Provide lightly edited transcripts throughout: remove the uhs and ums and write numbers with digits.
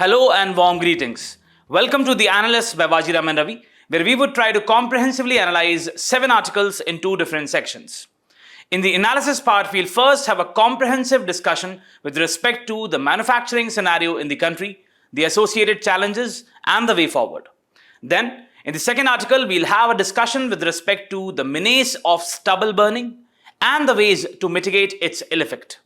Hello and warm greetings. Welcome to the Analyst by Vajiram and Ravi, where we would try to comprehensively analyze 7 articles in 2 different sections. In the analysis part, we'll first have a comprehensive discussion with respect to the manufacturing scenario in the country, the associated challenges, and the way forward. Then, in the second article, we'll have a discussion with respect to the menace of stubble burning and the ways to mitigate its ill effect.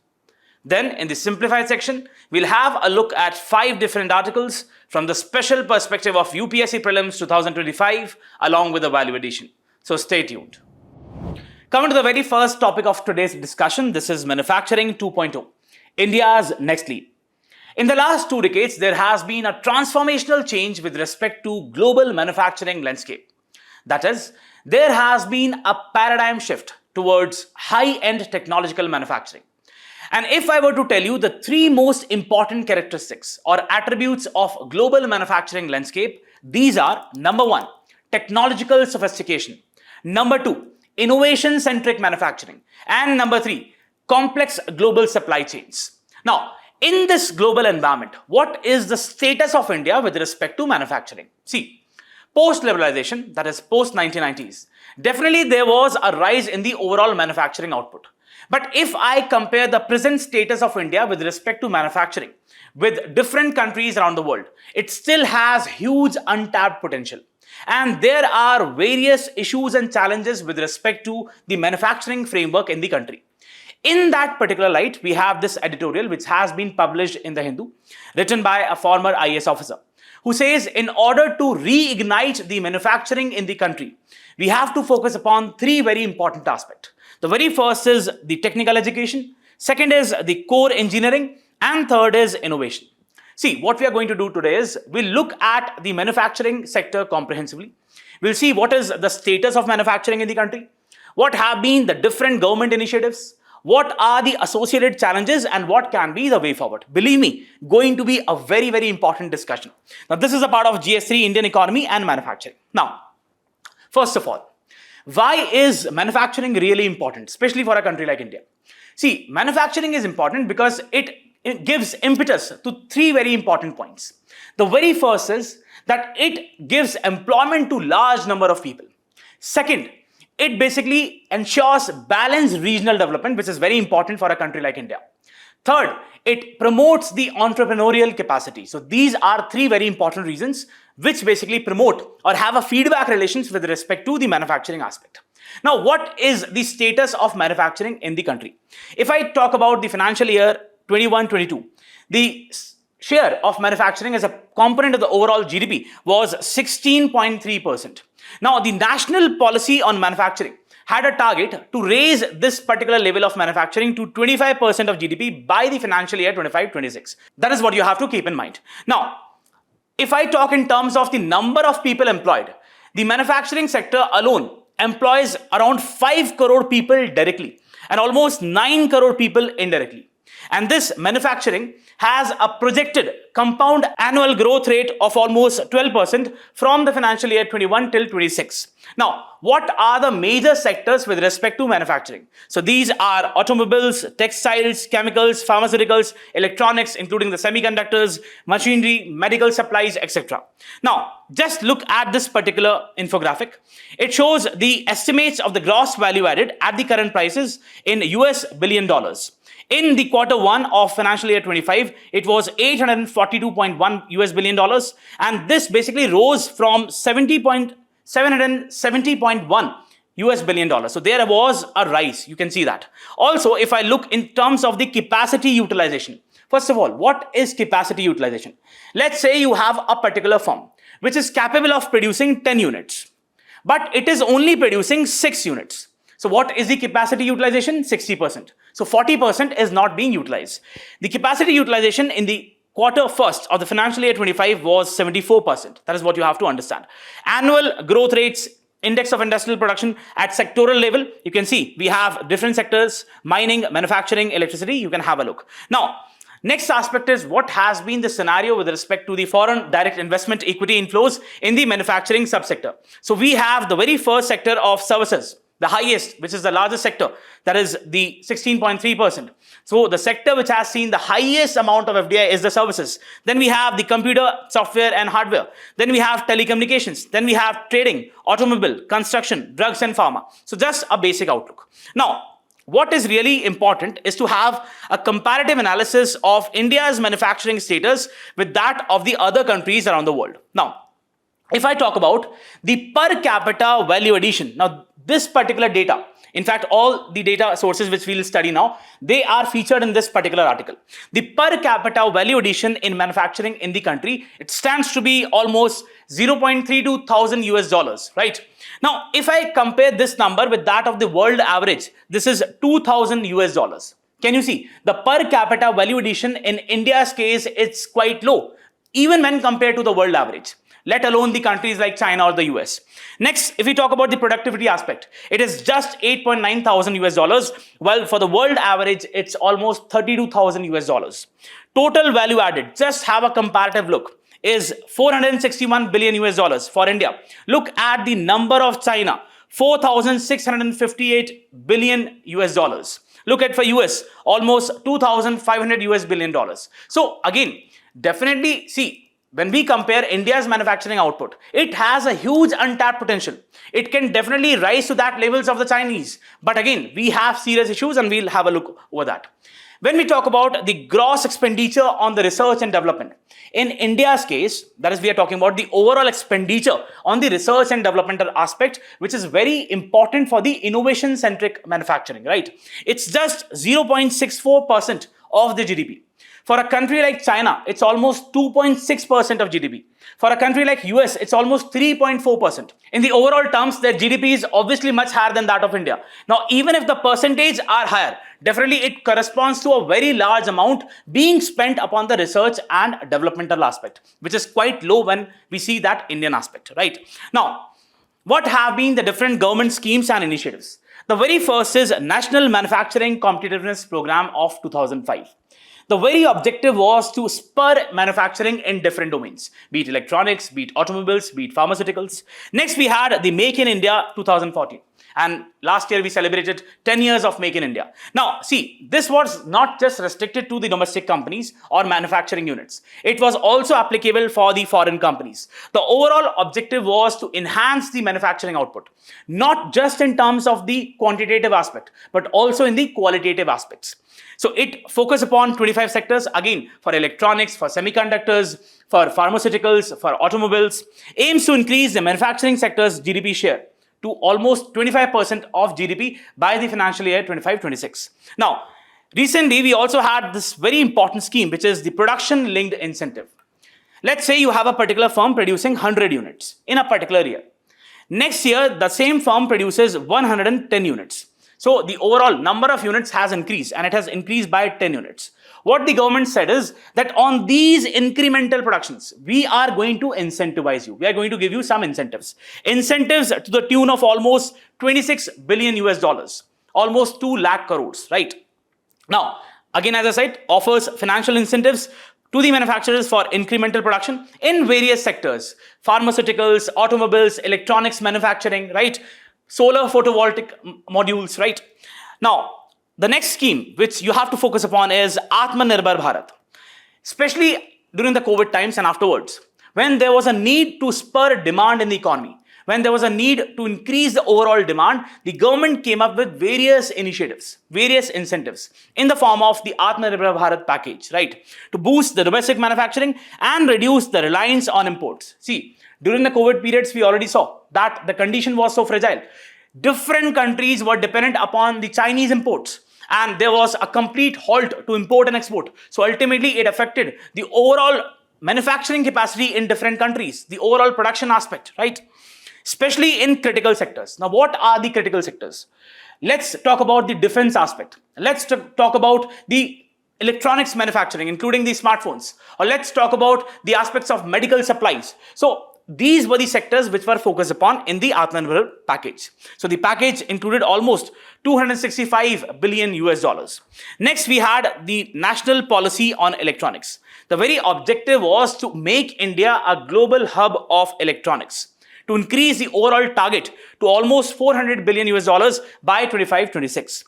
Then, in the simplified section, we'll have a look at 5 different articles from the special perspective of UPSC Prelims 2025 along with the value addition. So stay tuned. Coming to the very first topic of today's discussion, this is Manufacturing 2.0, India's next lead. In the last 2 decades, there has been a transformational change with respect to global manufacturing landscape. That is, there has been a paradigm shift towards high-end technological manufacturing. And if I were to tell you the 3 most important characteristics or attributes of global manufacturing landscape, these are number 1, technological sophistication, number 2, innovation-centric manufacturing, and number 3, complex global supply chains. Now, in this global environment, what is the status of India with respect to manufacturing? See, post-liberalization, that is post-1990s, definitely there was a rise in the overall manufacturing output. But if I compare the present status of India with respect to manufacturing with different countries around the world, it still has huge untapped potential. And there are various issues and challenges with respect to the manufacturing framework in the country. In that particular light, we have this editorial which has been published in The Hindu, written by a former IAS officer, who says in order to reignite the manufacturing in the country, we have to focus upon 3 very important aspects. The very first is the technical education, second is the core engineering, and third is innovation. See, what we are going to do today is we'll look at the manufacturing sector comprehensively. We'll see what is the status of manufacturing in the country, what have been the different government initiatives, what are the associated challenges, and what can be the way forward. Believe me, going to be a very, very important discussion. Now, this is a part of GS3, Indian economy and manufacturing. Now, first of all, why is manufacturing really important, especially for a country like India? See, manufacturing is important because it gives impetus to 3 very important points. The very first is that it gives employment to large number of people. Second, it basically ensures balanced regional development, which is very important for a country like India. Third, it promotes the entrepreneurial capacity. So these are 3 very important reasons which basically promote or have a feedback relations with respect to the manufacturing aspect. Now, what is the status of manufacturing in the country? If I talk about the financial year 21-22, the share of manufacturing as a component of the overall GDP was 16.3%. Now, the national policy on manufacturing had a target to raise this particular level of manufacturing to 25% of GDP by the financial year 25-26. That is what you have to keep in mind. Now, if I talk in terms of the number of people employed, the manufacturing sector alone employs around 5 crore people directly and almost 9 crore people indirectly. And this manufacturing has a projected compound annual growth rate of almost 12% from the financial year 21 till 26. Now, what are the major sectors with respect to manufacturing? So these are automobiles, textiles, chemicals, pharmaceuticals, electronics, including the semiconductors, machinery, medical supplies, etc. Now, just look at this particular infographic. It shows the estimates of the gross value added at the current prices in US billion dollars. In the quarter 1 of financial year 25, it was $842.1 US billion dollars, and this basically rose from 770.1 US billion dollars. So there was a rise, you can see that. Also, if I look in terms of the capacity utilization, first of all, what is capacity utilization? Let's say you have a particular firm which is capable of producing 10 units, but it is only producing 6 units. So what is the capacity utilization? 60%. So 40% is not being utilized. The capacity utilization in the quarter first of the financial year 25 was 74%. That is what you have to understand. Annual growth rates, index of industrial production at sectoral level, you can see we have different sectors: mining, manufacturing, electricity. You can have a look. Now, next aspect is what has been the scenario with respect to the foreign direct investment equity inflows in the manufacturing subsector. So we have the very first sector of services. The highest, which is the largest sector, that is the 16.3%. So the sector which has seen the highest amount of FDI is the services. Then we have the computer, software and hardware. Then we have telecommunications. Then we have trading, automobile, construction, drugs and pharma. So just a basic outlook. Now, what is really important is to have a comparative analysis of India's manufacturing status with that of the other countries around the world. Now, if I talk about the per capita value addition, now this particular data, in fact, all the data sources which we will study now, they are featured in this particular article. The per capita value addition in manufacturing in the country, it stands to be almost 0.32 thousand US dollars, right? Now, if I compare this number with that of the world average, this is 2,000 US dollars. Can you see? The per capita value addition in India's case, it's quite low, even when compared to the world average, let alone the countries like China or the US. Next, if we talk about the productivity aspect, it is just 8.9 thousand US dollars, while for the world average, it's almost 32,000 US dollars. Total value added, just have a comparative look, is 461 billion US dollars for India. Look at the number of China, 4,658 billion US dollars. Look at for US, almost 2,500 US billion dollars. So again, definitely see, when we compare India's manufacturing output, it has a huge untapped potential. It can definitely rise to that levels of the Chinese. But again, we have serious issues and we'll have a look over that. When we talk about the gross expenditure on the research and development, in India's case, that is, we are talking about the overall expenditure on the research and developmental aspect, which is very important for the innovation-centric manufacturing, right? It's just 0.64% of the GDP. For a country like China, it's almost 2.6% of GDP. For a country like US, it's almost 3.4%. In the overall terms, their GDP is obviously much higher than that of India. Now, even if the percentage are higher, definitely it corresponds to a very large amount being spent upon the research and developmental aspect, which is quite low when we see that Indian aspect, right? Now, what have been the different government schemes and initiatives? The very first is National Manufacturing Competitiveness Program of 2005. The very objective was to spur manufacturing in different domains, be it electronics, be it automobiles, be it pharmaceuticals. Next, we had the Make in India 2014. And last year, we celebrated 10 years of Make in India. Now, see, this was not just restricted to the domestic companies or manufacturing units. It was also applicable for the foreign companies. The overall objective was to enhance the manufacturing output, not just in terms of the quantitative aspect, but also in the qualitative aspects. So it focused upon 25 sectors, again, for electronics, for semiconductors, for pharmaceuticals, for automobiles, aims to increase the manufacturing sector's GDP share to almost 25% of GDP by the financial year 25-26. Now, recently, we also had this very important scheme, which is the production-linked incentive. Let's say you have a particular firm producing 100 units in a particular year. Next year, the same firm produces 110 units. So the overall number of units has increased, and it has increased by 10 units. What the government said is that on these incremental productions, we are going to incentivize you. We are going to give you some incentives. Incentives to the tune of almost 26 billion US dollars, almost 2 lakh crores, right? Now, again, as I said, offers financial incentives to the manufacturers for incremental production in various sectors, pharmaceuticals, automobiles, electronics manufacturing, right? Solar photovoltaic modules, right? Now, the next scheme which you have to focus upon is Atmanirbhar Bharat, especially during the COVID times and afterwards, when there was a need to spur demand in the economy, when there was a need to increase the overall demand, the government came up with various initiatives, various incentives in the form of the Atmanirbhar Bharat package, right? To boost the domestic manufacturing and reduce the reliance on imports. See, during the COVID periods, we already saw that the condition was so fragile. Different countries were dependent upon the Chinese imports, and there was a complete halt to import and export. So ultimately, it affected the overall manufacturing capacity in different countries, the overall production aspect, right? Especially in critical sectors. Now, what are the critical sectors? Let's talk about the defense aspect. Let's talk about the electronics manufacturing, including the smartphones. Or let's talk about the aspects of medical supplies. So these were the sectors which were focused upon in the Atmanirbhar package. So the package included almost 265 billion US dollars. Next, we had the National Policy on Electronics. The very objective was to make India a global hub of electronics, to increase the overall target to almost 400 billion US dollars by 25-26.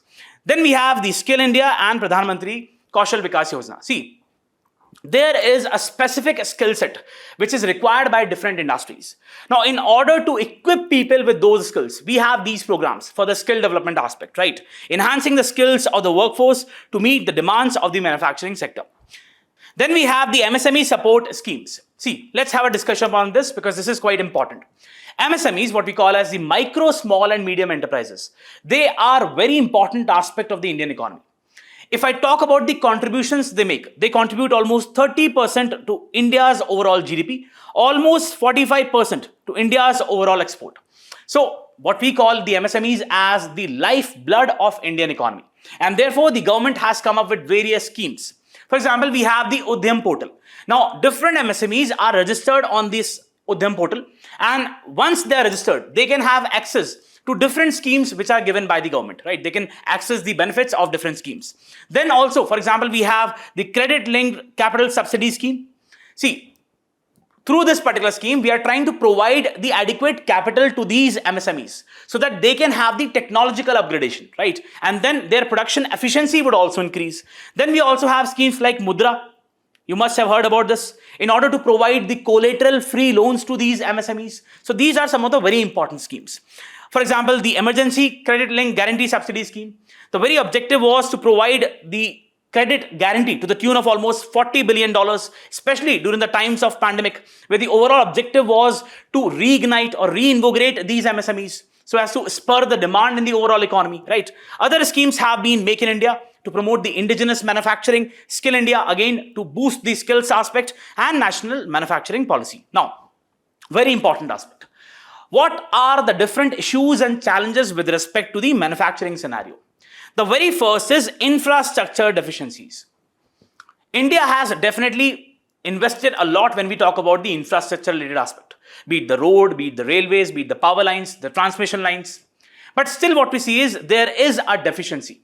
Then we have the Skill India and Pradhan Mantri Kaushal Vikas Yojana. See, there is a specific skill set which is required by different industries. Now, in order to equip people with those skills, we have these programs for the skill development aspect, right? Enhancing the skills of the workforce to meet the demands of the manufacturing sector. Then we have the MSME support schemes. See, let's have a discussion on this because this is quite important. MSMEs, what we call as the micro, small and medium enterprises, they are very important aspect of the Indian economy. If I talk about the contributions they make, they contribute almost 30% to India's overall GDP, almost 45% to India's overall export. So what we call the MSMEs as the lifeblood of Indian economy. And therefore, the government has come up with various schemes. For example, we have the Udyam portal. Now, different MSMEs are registered on this Udyam portal. And once they are registered, they can have access to different schemes which are given by the government, right? They can access the benefits of different schemes. Then also, for example, we have the credit-linked capital subsidy scheme. See, through this particular scheme, we are trying to provide the adequate capital to these MSMEs so that they can have the technological upgradation, right? And then their production efficiency would also increase. Then we also have schemes like Mudra. You must have heard about this, in order to provide the collateral-free loans to these MSMEs. So these are some of the very important schemes. For example, the Emergency Credit Linked Guarantee Subsidy Scheme. The very objective was to provide the credit guarantee to the tune of almost $40 billion, especially during the times of pandemic, where the overall objective was to reignite or reinvigorate these MSMEs so as to spur the demand in the overall economy, right? Other schemes have been Make in India to promote the indigenous manufacturing, Skill India, again, to boost the skills aspect, and National Manufacturing Policy. Now, very important aspect. What are the different issues and challenges with respect to the manufacturing scenario? The very first is infrastructure deficiencies. India has definitely invested a lot when we talk about the infrastructure related aspect, be it the road, be it the railways, be it the power lines, the transmission lines. But still what we see is there is a deficiency.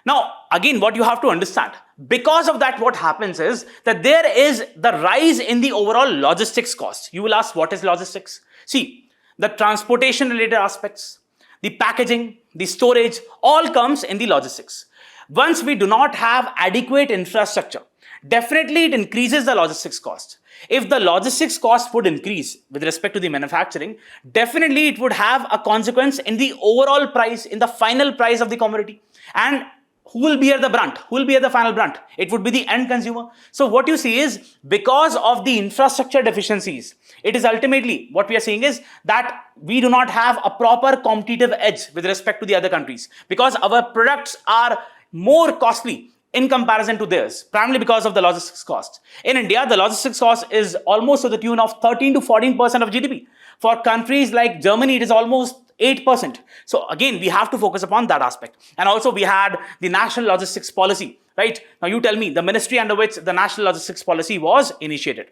Now, again, what you have to understand, because of that, what happens is that there is the rise in the overall logistics cost. You will ask, what is logistics? See, the transportation related aspects, the packaging, the storage, all comes in the logistics. Once we do not have adequate infrastructure, definitely it increases the logistics cost. If the logistics cost would increase with respect to the manufacturing, definitely it would have a consequence in the overall price, in the final price of the commodity. And who will bear the brunt? Who will bear the final brunt? It would be the end consumer. So what you see is, because of the infrastructure deficiencies, it is ultimately what we are seeing is that we do not have a proper competitive edge with respect to the other countries, because our products are more costly in comparison to theirs, primarily because of the logistics cost. In India, the logistics cost is almost to the tune of 13 to 14% of GDP. For countries like Germany, it is almost 8%. So again, we have to focus upon that aspect. And also we had the National Logistics Policy, right? Now you tell me the ministry under which the National Logistics Policy was initiated.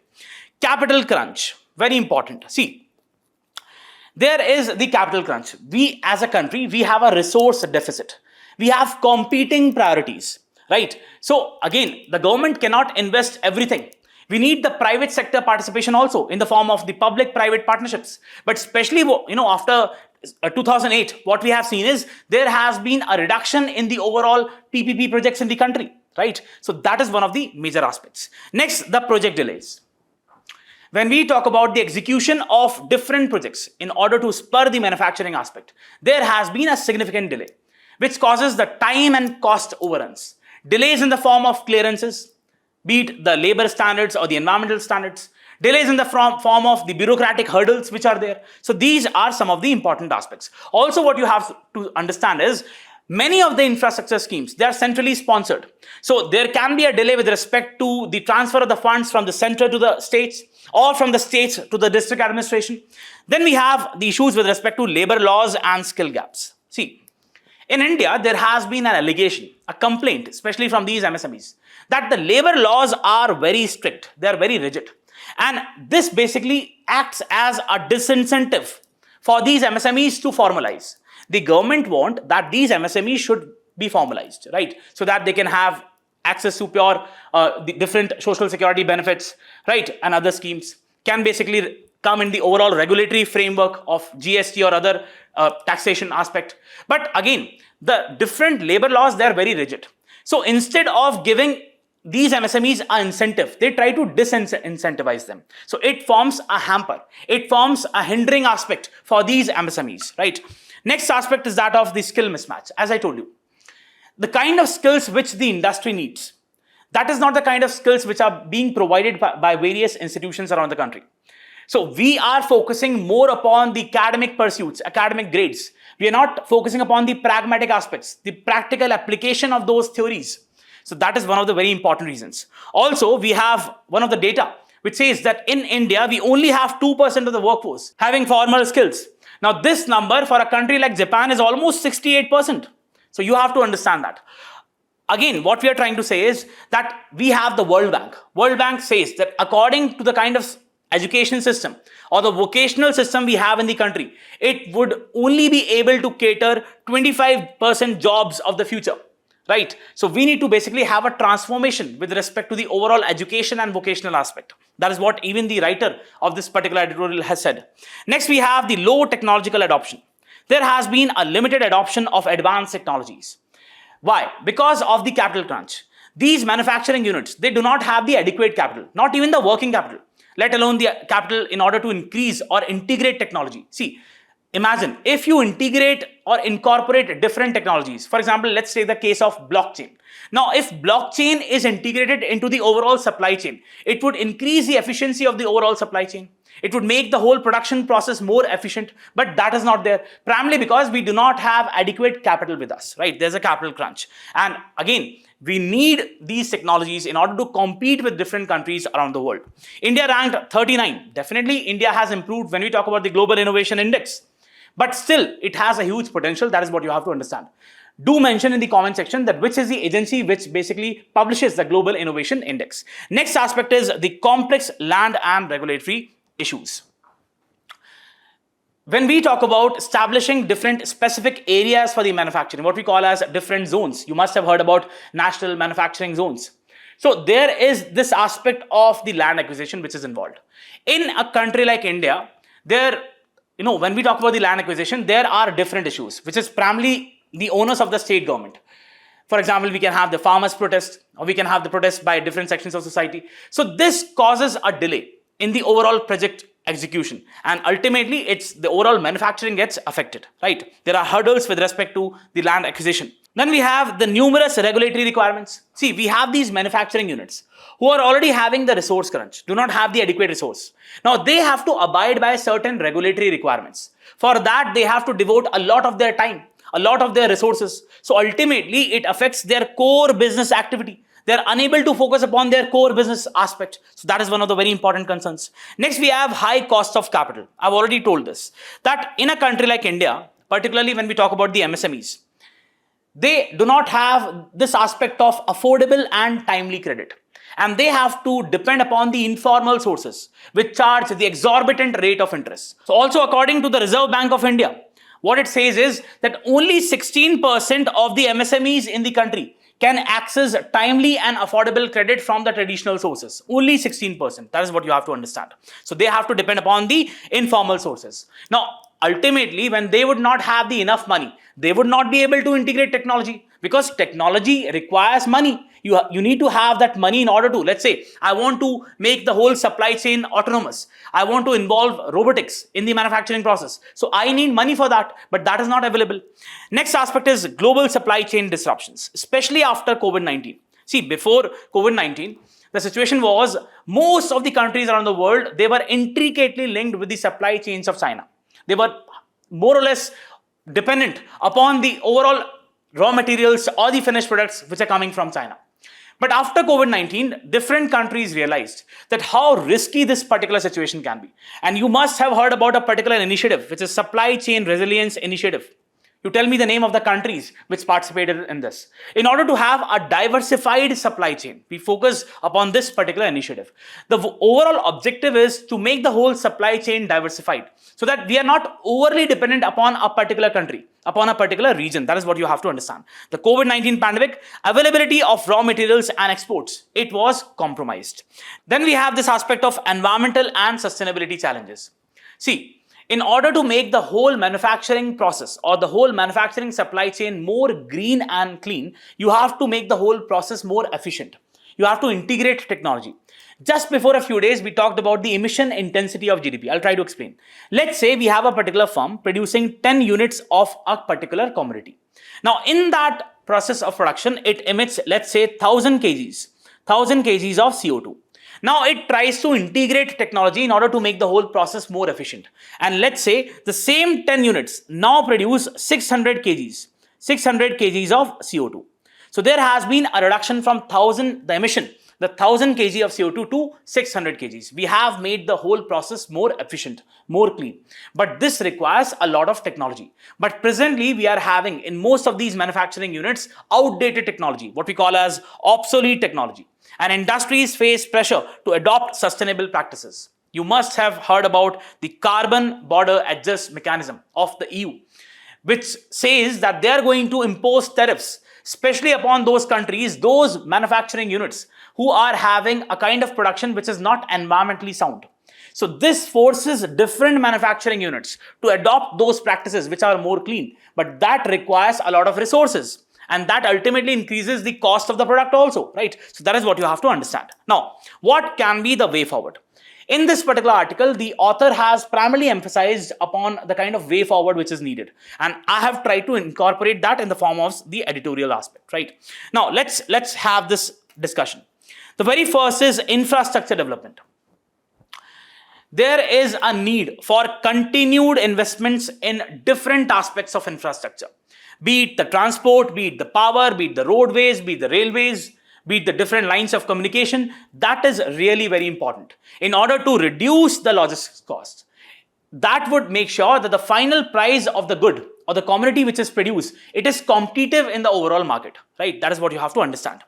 Capital crunch, very important. See, there is the capital crunch. We as a country, we have a resource deficit. We have competing priorities, right? So again, the government cannot invest everything. We need the private sector participation also in the form of the public-private partnerships. But especially, after 2008, what we have seen is there has been a reduction in the overall PPP projects in the country, right? So that is one of the major aspects. Next, the project delays. When we talk about the execution of different projects in order to spur the manufacturing aspect, there has been a significant delay, which causes the time and cost overruns. Delays in the form of clearances, be it the labor standards or the environmental standards, delays in the form of the bureaucratic hurdles which are there. So these are some of the important aspects. Also, what you have to understand is many of the infrastructure schemes, they are centrally sponsored. So there can be a delay with respect to the transfer of the funds from the center to the states or from the states to the district administration. Then we have the issues with respect to labor laws and skill gaps. See, in India, there has been an allegation, a complaint, especially from these MSMEs, that the labor laws are very strict. They are very rigid. And this basically acts as a disincentive for these MSMEs to formalize. The government wants that these MSMEs should be formalized, right? So that they can have access to the different social security benefits, right? And other schemes can basically come in the overall regulatory framework of GST or other taxation aspect. But again, the different labor laws, they are very rigid. So instead of giving these MSMEs an incentive, they try to disincentivize them. So it forms a hamper. It forms a hindering aspect for these MSMEs, right? Next aspect is that of the skill mismatch. As I told you, the kind of skills which the industry needs, that is not the kind of skills which are being provided by various institutions around the country. So we are focusing more upon the academic pursuits, academic grades. We are not focusing upon the pragmatic aspects, the practical application of those theories. So that is one of the very important reasons. Also, we have one of the data which says that in India, we only have 2% of the workforce having formal skills. Now, this number for a country like Japan is almost 68%. So you have to understand that. Again, what we are trying to say is that we have the World Bank. World Bank says that according to the kind of education system or the vocational system we have in the country, it would only be able to cater 25% jobs of the future, right? So we need to basically have a transformation with respect to the overall education and vocational aspect. That is what even the writer of this particular editorial has said. Next, we have the low technological adoption. There has been a limited adoption of advanced technologies. Why? Because of the capital crunch. These manufacturing units, they do not have the adequate capital, not even the working capital, let alone the capital in order to increase or integrate technology. See, imagine if you integrate or incorporate different technologies. For example, let's take the case of blockchain. Now, if blockchain is integrated into the overall supply chain, it would increase the efficiency of the overall supply chain. It would make the whole production process more efficient, but that is not there, primarily because we do not have adequate capital with us, right? There's a capital crunch. And again, we need these technologies in order to compete with different countries around the world. India ranked 39. Definitely, India has improved when we talk about the Global Innovation Index. But still, it has a huge potential. That is what you have to understand. Do mention in the comment section that which is the agency which basically publishes the Global Innovation Index. Next aspect is the complex land and regulatory issues. When we talk about establishing different specific areas for the manufacturing, what we call as different zones, you must have heard about national manufacturing zones. So there is this aspect of the land acquisition which is involved. In a country like India, when we talk about the land acquisition, there are different issues, which is primarily the onus of the state government. For example, we can have the farmers' protest, or we can have the protest by different sections of society. So this causes a delay in the overall project execution, and ultimately it's the overall manufacturing gets affected, right? There are hurdles with respect to the land acquisition. Then we have the numerous regulatory requirements. See, we have these manufacturing units who are already having the resource crunch, do not have the adequate resource. Now they have to abide by certain regulatory requirements. For that, they have to devote a lot of their time, a lot of their resources. So ultimately, it affects their core business activity. They're unable to focus upon their core business aspect. So that is one of the very important concerns. Next, we have high cost of capital. I've already told this, that in a country like India, particularly when we talk about the MSMEs, they do not have this aspect of affordable and timely credit. And they have to depend upon the informal sources, which charge the exorbitant rate of interest. So also according to the Reserve Bank of India, what it says is that only 16% of the MSMEs in the country can access timely and affordable credit from the traditional sources. Only 16%. That is what you have to understand. So they have to depend upon the informal sources. Now, ultimately, when they would not have the enough money, they would not be able to integrate technology, because technology requires money. You need to have that money in order to, let's say, I want to make the whole supply chain autonomous. I want to involve robotics in the manufacturing process. So I need money for that, but that is not available. Next aspect is global supply chain disruptions, especially after COVID-19. See, before COVID-19, the situation was most of the countries around the world, they were intricately linked with the supply chains of China. They were more or less dependent upon the overall raw materials or the finished products which are coming from China. But after COVID-19, different countries realized that how risky this particular situation can be. And you must have heard about a particular initiative, which is Supply Chain Resilience Initiative. You tell me the name of the countries which participated in this. In order to have a diversified supply chain, we focus upon this particular initiative. The overall objective is to make the whole supply chain diversified so that we are not overly dependent upon a particular country, upon a particular region. That is what you have to understand. The COVID-19 pandemic, availability of raw materials and exports, it was compromised. Then we have this aspect of environmental and sustainability challenges. See, in order to make the whole manufacturing process or the whole manufacturing supply chain more green and clean, you have to make the whole process more efficient. You have to integrate technology. Just before a few days, we talked about the emission intensity of GDP. I'll try to explain. Let's say we have a particular firm producing 10 units of a particular commodity. Now, in that process of production, it emits, let's say, 1000 kgs of CO2. Now, it tries to integrate technology in order to make the whole process more efficient. And let's say the same 10 units now produce 600 kgs of CO2. So there has been a reduction from 1000, the emission, the 1000 kg of CO2 to 600 kgs. We have made the whole process more efficient, more clean. But this requires a lot of technology. But presently, we are having in most of these manufacturing units outdated technology, what we call as obsolete technology. And industries face pressure to adopt sustainable practices. You must have heard about the carbon border adjust mechanism of the EU, which says that they are going to impose tariffs, especially upon those countries, those manufacturing units who are having a kind of production which is not environmentally sound. So this forces different manufacturing units to adopt those practices which are more clean, but that requires a lot of resources. And that ultimately increases the cost of the product also, right? So that is what you have to understand. Now, what can be the way forward? In this particular article, the author has primarily emphasized upon the kind of way forward which is needed. And I have tried to incorporate that in the form of the editorial aspect, right? Now, let's have this discussion. The very first is infrastructure development. There is a need for continued investments in different aspects of infrastructure. Be it the transport, be it the power, be it the roadways, be it the railways, be it the different lines of communication. That is really very important in order to reduce the logistics costs. That would make sure that the final price of the good or the commodity which is produced, it is competitive in the overall market, right? That is what you have to understand.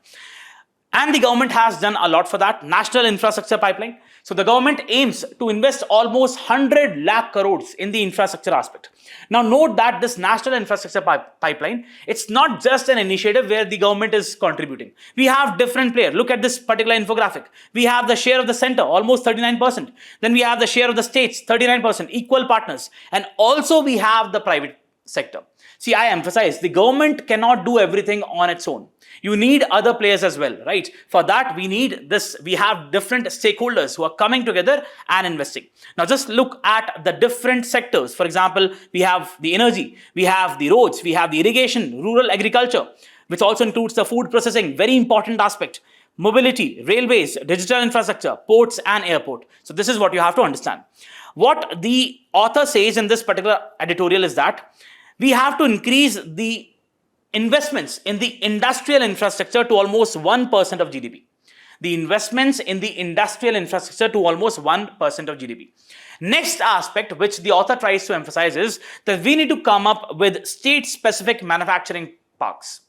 And the government has done a lot for that. National infrastructure pipeline. So the government aims to invest almost 100 lakh crores in the infrastructure aspect. Now note that this national infrastructure pipeline, it's not just an initiative where the government is contributing. We have different players. Look at this particular infographic. We have the share of the center, almost 39%. Then we have the share of the states, 39%, equal partners. And also we have the private sector. See, I emphasize the government cannot do everything on its own. You need other players as well, right? For that, we need this. We have different stakeholders who are coming together and investing. Now, just look at the different sectors. For example, we have the energy, we have the roads, we have the irrigation, rural agriculture, which also includes the food processing, very important aspect, mobility, railways, digital infrastructure, ports and airport. So this is what you have to understand. What the author says in this particular editorial is that we have to increase the investments in the industrial infrastructure to almost 1% of GDP. The investments in the industrial infrastructure to almost 1% of GDP. Next aspect which the author tries to emphasize is that we need to come up with state-specific manufacturing parks.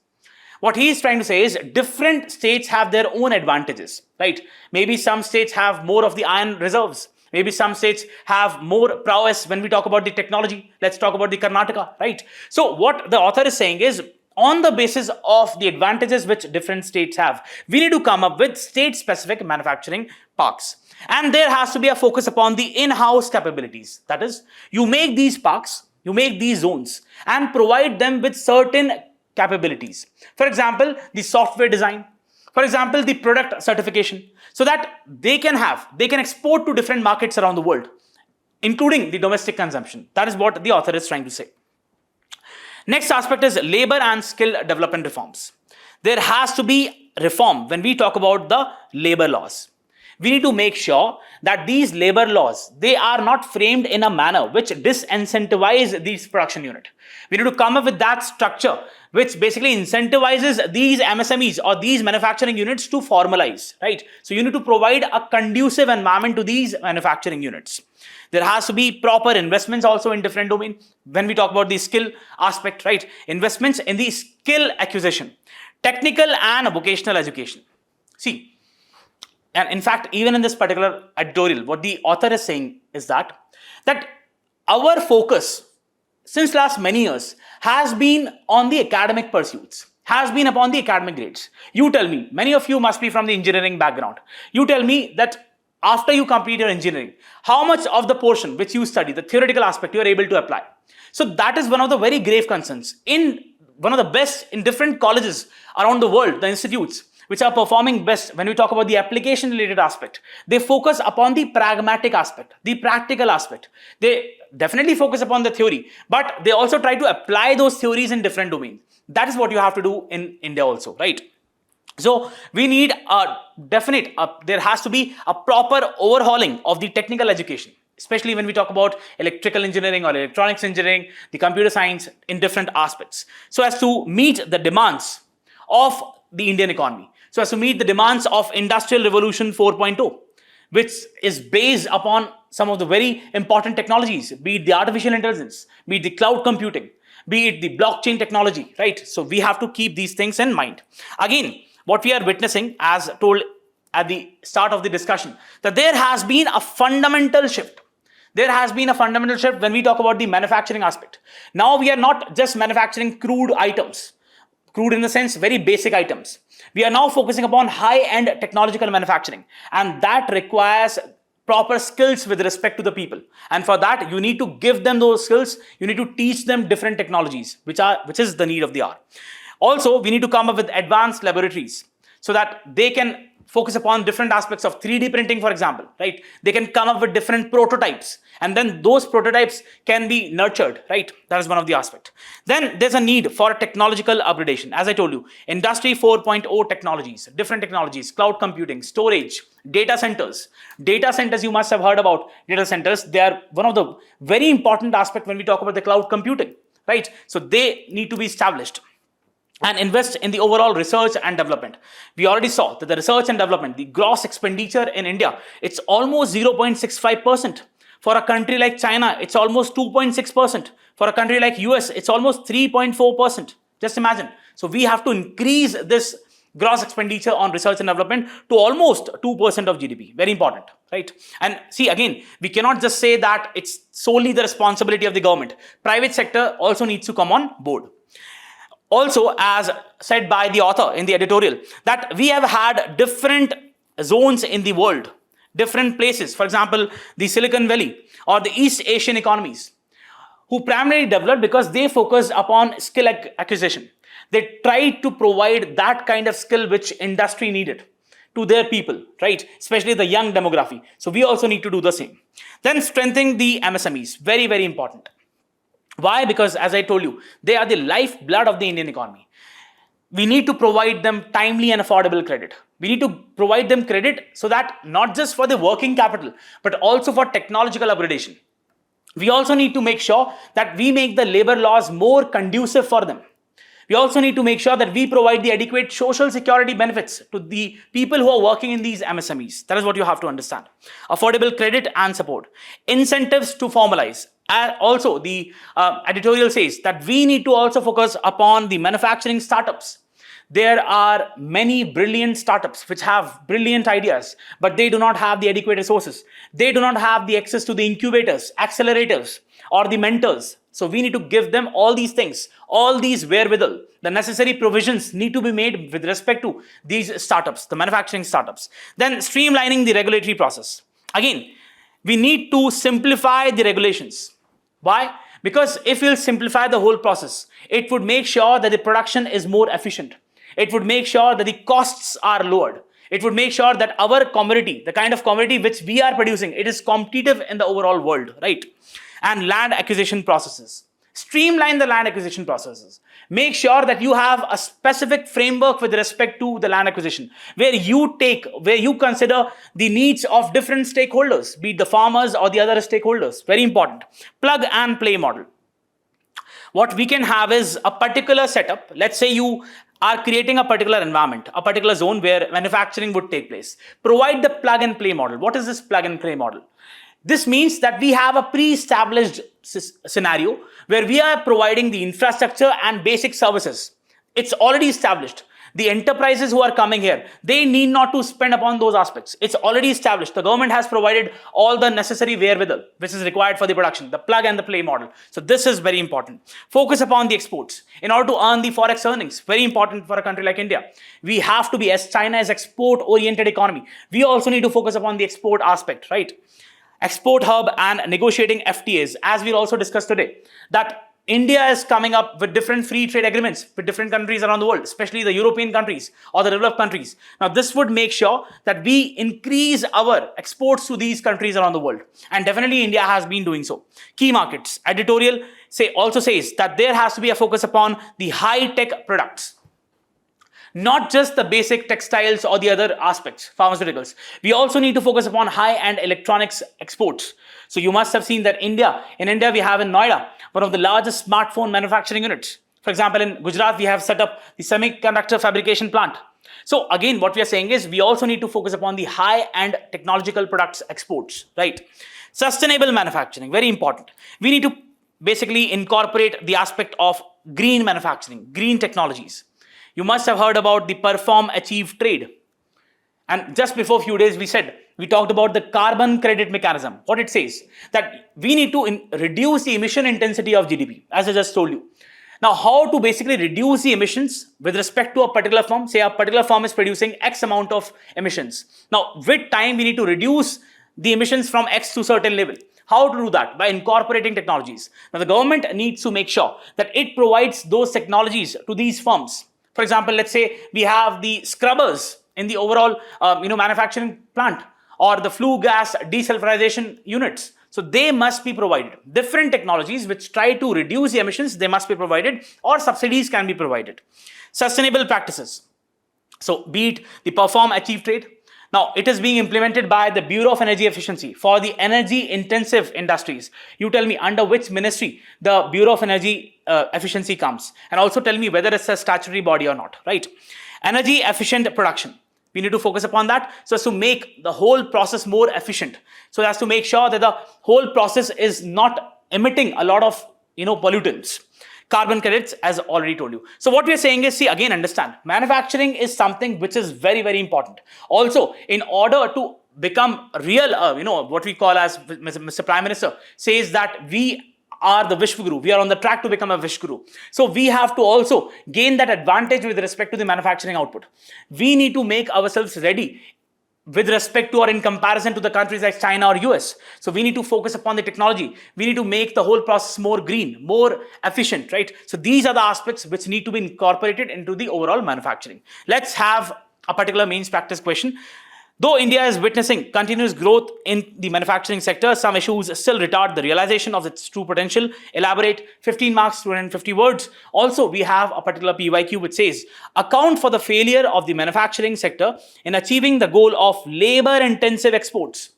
What he is trying to say is different states have their own advantages, right? Maybe some states have more of the iron reserves. Maybe some states have more prowess when we talk about the technology. Let's talk about the Karnataka, right? So what the author is saying is, on the basis of the advantages which different states have, we need to come up with state-specific manufacturing parks. And there has to be a focus upon the in-house capabilities. That is, you make these parks, you make these zones, and provide them with certain capabilities. For example, the software design. For example, the product certification. So that they can export to different markets around the world, including the domestic consumption. That is what the author is trying to say. Next aspect is labor and skill development reforms. There has to be reform when we talk about the labor laws. We need to make sure that these labor laws, they are not framed in a manner which disincentivize these production unit. We need to come up with that structure which basically incentivizes these MSMEs or these manufacturing units to formalize, right? So you need to provide a conducive environment to these manufacturing units. There has to be proper investments also in different domains. When we talk about the skill aspect, right? Investments in the skill acquisition, technical and vocational education. See, and in fact, even in this particular editorial, what the author is saying is that our focus, since last many years has been on the academic pursuits, has been upon the academic grades. You tell me, many of you must be from the engineering background. You tell me that after you complete your engineering, how much of the portion which you study, the theoretical aspect, you are able to apply. So that is one of the very grave concerns. In one of the best in different colleges around the world, the institutes which are performing best when we talk about the application related aspect, they focus upon the pragmatic aspect, the practical aspect. They definitely focus upon the theory, but they also try to apply those theories in different domains. That is what you have to do in India also, right? So we need a definite, there has to be a proper overhauling of the technical education, especially when we talk about electrical engineering or electronics engineering, the computer science in different aspects, so as to meet the demands of the Indian economy, so as to meet the demands of Industrial Revolution 4.0, which is based upon some of the very important technologies, be it the artificial intelligence, be it the cloud computing, be it the blockchain technology, right? So we have to keep these things in mind. Again, what we are witnessing, as told at the start of the discussion, that there has been a fundamental shift. There has been a fundamental shift when we talk about the manufacturing aspect. Now we are not just manufacturing crude items, crude in the sense very basic items. We are now focusing upon high-end technological manufacturing, and that requires proper skills with respect to the people. And for that, you need to give them those skills. You need to teach them different technologies, which is the need of the hour. Also, we need to come up with advanced laboratories so that they can focus upon different aspects of 3D printing, for example, right? They can come up with different prototypes, and then those prototypes can be nurtured, right? That is one of the aspects. Then there's a need for technological upgradation. As I told you, Industry 4.0 technologies, different technologies, cloud computing, storage, data centers. Data centers, you must have heard about data centers. They are one of the very important aspects when we talk about the cloud computing, right? So they need to be established and invest in the overall research and development. We already saw that the research and development, the gross expenditure in India, it's almost 0.65%. For a country like China, it's almost 2.6%. For a country like US, it's almost 3.4%. Just imagine. So we have to increase this gross expenditure on research and development to almost 2% of GDP. Very important, right? And see, again, we cannot just say that it's solely the responsibility of the government. Private sector also needs to come on board. Also, as said by the author in the editorial, that we have had different zones in the world, different places, for example, the Silicon Valley or the East Asian economies, who primarily developed because they focused upon skill acquisition. They tried to provide that kind of skill which industry needed to their people, right? Especially the young demography. So we also need to do the same. Then strengthening the MSMEs, very, very important. Why? Because as I told you, they are the lifeblood of the Indian economy. We need to provide them timely and affordable credit. We need to provide them credit so that not just for the working capital, but also for technological upgradation. We also need to make sure that we make the labor laws more conducive for them. We also need to make sure that we provide the adequate social security benefits to the people who are working in these MSMEs. That is what you have to understand. Affordable credit and support. Incentives to formalize. Also, the editorial says that we need to also focus upon the manufacturing startups. There are many brilliant startups which have brilliant ideas, but they do not have the adequate resources. They do not have the access to the incubators, accelerators, or the mentors. So we need to give them all these things, all these wherewithal. The necessary provisions need to be made with respect to these startups, the manufacturing startups. Then streamlining the regulatory process. Again, we need to simplify the regulations. Why? Because if we'll simplify the whole process, it would make sure that the production is more efficient. It would make sure that the costs are lowered. It would make sure that our commodity, the kind of commodity which we are producing, it is competitive in the overall world, right? And land acquisition processes. Streamline the land acquisition processes. Make sure that you have a specific framework with respect to the land acquisition, where you consider the needs of different stakeholders, be it the farmers or the other stakeholders. Very important. Plug and play model. What we can have is a particular setup. Let's say you are creating a particular environment, a particular zone where manufacturing would take place. Provide the plug and play model. What is this plug and play model? This means that we have a pre-established scenario where we are providing the infrastructure and basic services. It's already established. The enterprises who are coming here, they need not to spend upon those aspects. It's already established. The government has provided all the necessary wherewithal which is required for the production, the plug and the play model. So this is very important. Focus upon the exports in order to earn the forex earnings. Very important for a country like India. We have to be, as China is export-oriented economy, we also need to focus upon the export aspect, right? Export hub and negotiating FTAs, as we'll also discuss today, that India is coming up with different free trade agreements with different countries around the world, especially the European countries or the developed countries. Now, this would make sure that we increase our exports to these countries around the world. And definitely India has been doing so. Key markets. Editorial also says that there has to be a focus upon the high-tech products. Not just the basic textiles or the other aspects, pharmaceuticals. We also need to focus upon high-end electronics exports. So you must have seen that in India we have in Noida, one of the largest smartphone manufacturing units. For example, in Gujarat, we have set up the semiconductor fabrication plant. So again, what we are saying is we also need to focus upon the high-end technological products exports, right? Sustainable manufacturing, very important. We need to basically incorporate the aspect of green manufacturing, green technologies. You must have heard about the perform, achieve, trade. And just before a few days, we talked about the carbon credit mechanism. What it says, that we need to reduce the emission intensity of GDP, as I just told you. Now, how to basically reduce the emissions with respect to a particular firm? Say a particular firm is producing X amount of emissions. Now, with time, we need to reduce the emissions from X to certain level. How to do that? By incorporating technologies. Now, the government needs to make sure that it provides those technologies to these firms. For example, let's say we have the scrubbers in the overall manufacturing plant, or the flue gas desulfurization units. So they must be provided. Different technologies which try to reduce the emissions, they must be provided, or subsidies can be provided. Sustainable practices. So be it the perform, achieve, trade. Now, it is being implemented by the Bureau of Energy Efficiency for the energy intensive industries. You tell me under which ministry the Bureau of Energy Efficiency comes, and also tell me whether it's a statutory body or not, right? Energy efficient production. We need to focus upon that so as to make the whole process more efficient. So as to make sure that the whole process is not emitting a lot of pollutants. Carbon credits, as already told you. So what we are saying is, see, again, understand, manufacturing is something which is very, very important. Also, in order to become real, what we call as Mr. Prime Minister says that we are the Vishwaguru. We are on the track to become a Vishwaguru. So we have to also gain that advantage with respect to the manufacturing output. We need to make ourselves ready with respect to or in comparison to the countries like China or US. So we need to focus upon the technology. We need to make the whole process more green, more efficient, right? So these are the aspects which need to be incorporated into the overall manufacturing. Let's have a particular mains practice question. Though India is witnessing continuous growth in the manufacturing sector, some issues still retard the realization of its true potential. Elaborate, 15 marks, 250 words. Also, we have a particular PYQ which says, account for the failure of the manufacturing sector in achieving the goal of labor-intensive exports.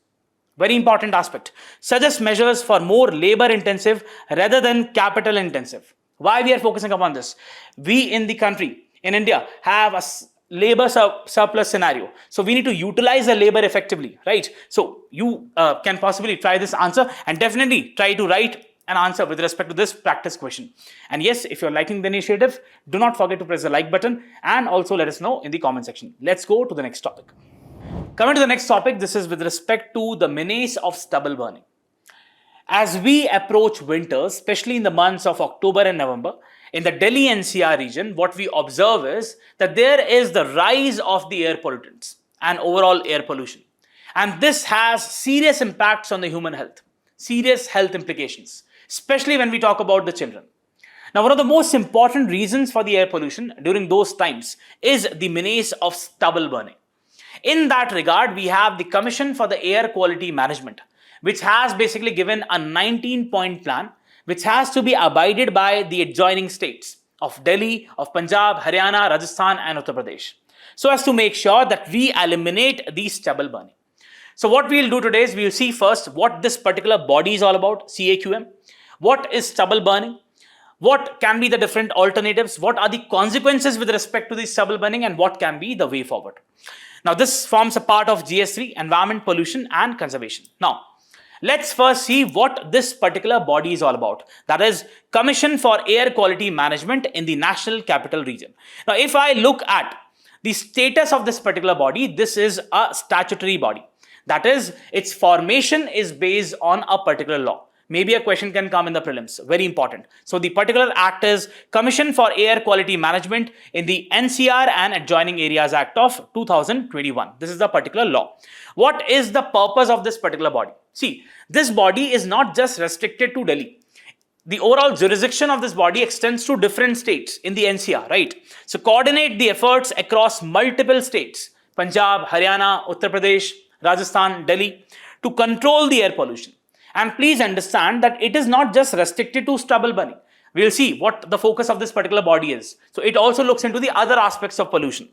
Very important aspect. Suggest measures for more labor-intensive rather than capital-intensive. Why we are focusing upon this? We in the country, in India, have a labor surplus scenario. So we need to utilize the labor effectively, right? So you can possibly try this answer and definitely try to write an answer with respect to this practice question. And yes, if you're liking the initiative, do not forget to press the like button and also let us know in the comment section. Let's go to the next topic. Coming to the next topic, this is with respect to the menace of stubble burning. As we approach winter, especially in the months of October and November, in the Delhi NCR region, what we observe is that there is the rise of the air pollutants and overall air pollution. And this has serious impacts on the human health, serious health implications, especially when we talk about the children. Now, one of the most important reasons for the air pollution during those times is the menace of stubble burning. In that regard, we have the Commission for the Air Quality Management, which has basically given a 19-point plan which has to be abided by the adjoining states of Delhi, of Punjab, Haryana, Rajasthan and Uttar Pradesh, so as to make sure that we eliminate the stubble burning. So what we'll do today is we'll see first what this particular body is all about, CAQM, what is stubble burning, what can be the different alternatives, what are the consequences with respect to the stubble burning and what can be the way forward. Now this forms a part of GS3, Environment, Pollution and Conservation. Now, let's first see what this particular body is all about. That is Commission for Air Quality Management in the National Capital Region. Now, if I look at The status of this particular body, this is a statutory body. That is, its formation is based on a particular law. Maybe a question can come in the prelims, very important. So the particular act is Commission for Air Quality Management in the NCR and Adjoining Areas Act of 2021. This is the particular law. What is the purpose of this particular body? See, this body is not just restricted to Delhi. The overall jurisdiction of this body extends to different states in the NCR, right? So coordinate the efforts across multiple states, Punjab, Haryana, Uttar Pradesh, Rajasthan, Delhi, to control the air pollution. And please understand that it is not just restricted to stubble burning. We'll see what the focus of this particular body is. So it also looks into the other aspects of pollution.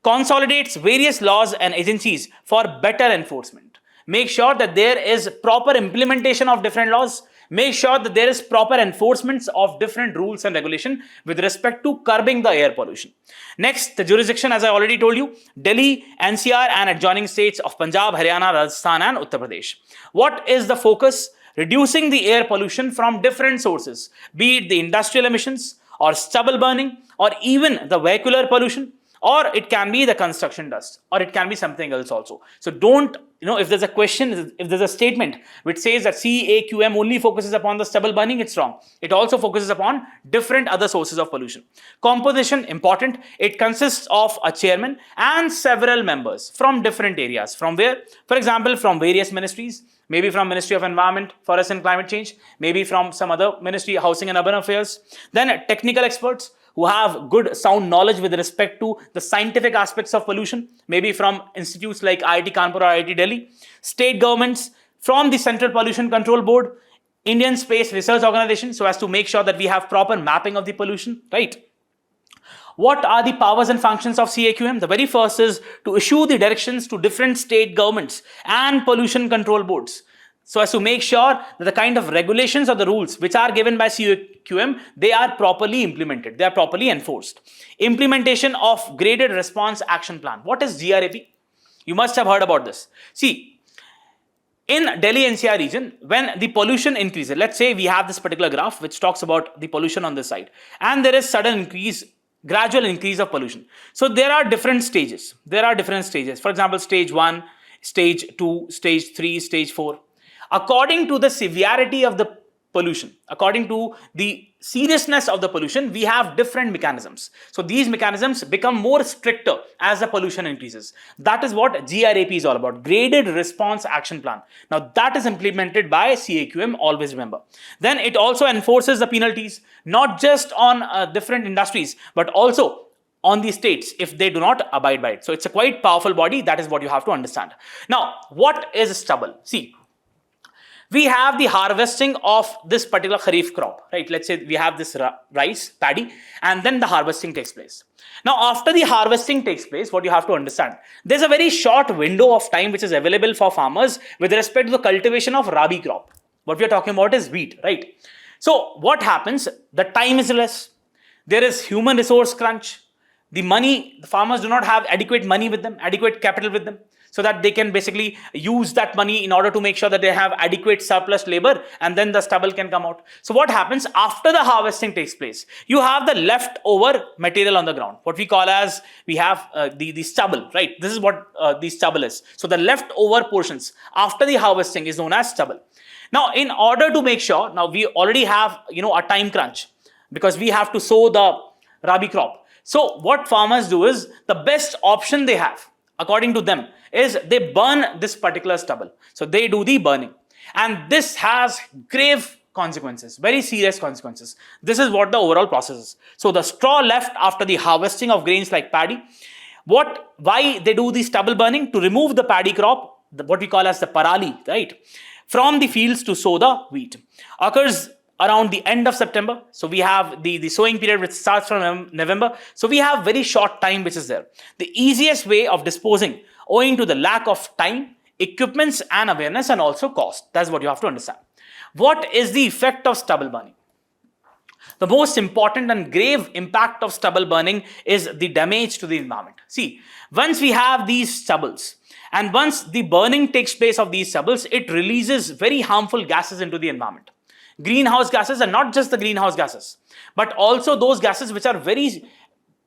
Consolidates various laws and agencies for better enforcement. Make sure that there is proper implementation of different laws. Make sure that there is proper enforcement of different rules and regulation with respect to curbing the air pollution. Next, the jurisdiction, as I already told you, Delhi, NCR and adjoining states of Punjab, Haryana, Rajasthan and Uttar Pradesh. What is the focus? Reducing the air pollution from different sources, be it the industrial emissions or stubble burning or even the vehicular pollution, or it can be the construction dust, or it can be something else also. So don't, if there's a question, if there's a statement which says that CAQM only focuses upon the stubble burning, it's wrong. It also focuses upon different other sources of pollution. Composition, important. It consists of a chairman and several members from different areas. From where? For example, from various ministries, maybe from Ministry of Environment, Forest and Climate Change, maybe from some other ministry, Housing and Urban Affairs. Then technical experts who have good sound knowledge with respect to the scientific aspects of pollution, maybe from institutes like IIT Kanpur or IIT Delhi. State governments, from the Central Pollution Control Board, Indian Space Research Organization, so as to make sure that we have proper mapping of the pollution, right? What are the powers and functions of CAQM? The very first is to issue the directions to different state governments and pollution control boards, so as to make sure that the kind of regulations or the rules which are given by CAQM, they are properly implemented, they are properly enforced. Implementation of Graded Response Action Plan. What is GRAP? You must have heard about this. See, in Delhi NCR region, when the pollution increases, let's say we have this particular graph which talks about the pollution on this side, and there is sudden increase, gradual increase of pollution. So there are different stages. For example, stage 1, stage 2, stage 3, stage 4. According to the severity of the pollution, according to the seriousness of the pollution, we have different mechanisms. So these mechanisms become more stricter as the pollution increases. That is what GRAP is all about, Graded Response Action Plan. Now that is implemented by CAQM, always remember. Then it also enforces the penalties, not just on different industries, but also on the states if they do not abide by it. So it's a quite powerful body. That is what you have to understand. Now, what is stubble? See, we have the harvesting of this particular kharif crop, right? Let's say we have this rice, paddy, and then the harvesting takes place. Now, after the harvesting takes place, what you have to understand, there's a very short window of time which is available for farmers with respect to the cultivation of Rabi crop. What we are talking about is wheat, right? So what happens? The time is less. There is human resource crunch. The farmers do not have adequate money with them, adequate capital with them, so that they can basically use that money in order to make sure that they have adequate surplus labor, and then the stubble can come out. So what happens after the harvesting takes place? You have the leftover material on the ground. What we call as, we have the stubble, right? This is what the stubble is. So the leftover portions after the harvesting is known as stubble. Now, in order to make sure, now we already have, a time crunch because we have to sow the Rabi crop. So what farmers do is, the best option they have, according to them, is they burn this particular stubble. So they do the burning. And this has grave consequences, very serious consequences. This is what the overall process is. So the straw left after the harvesting of grains like paddy, why they do the stubble burning? To remove the paddy crop, what we call as the parali, right, from the fields to sow the wheat. Occurs around the end of September. So we have the sowing period which starts from November. So we have very short time which is there. The easiest way of disposing, owing to the lack of time, equipments and awareness, and also cost. That's what you have to understand. What is the effect of stubble burning? The most important and grave impact of stubble burning is the damage to the environment. See, once we have these stubbles, and once the burning takes place of these stubbles, it releases very harmful gases into the environment. Greenhouse gases, and not just the greenhouse gases, but also those gases which are very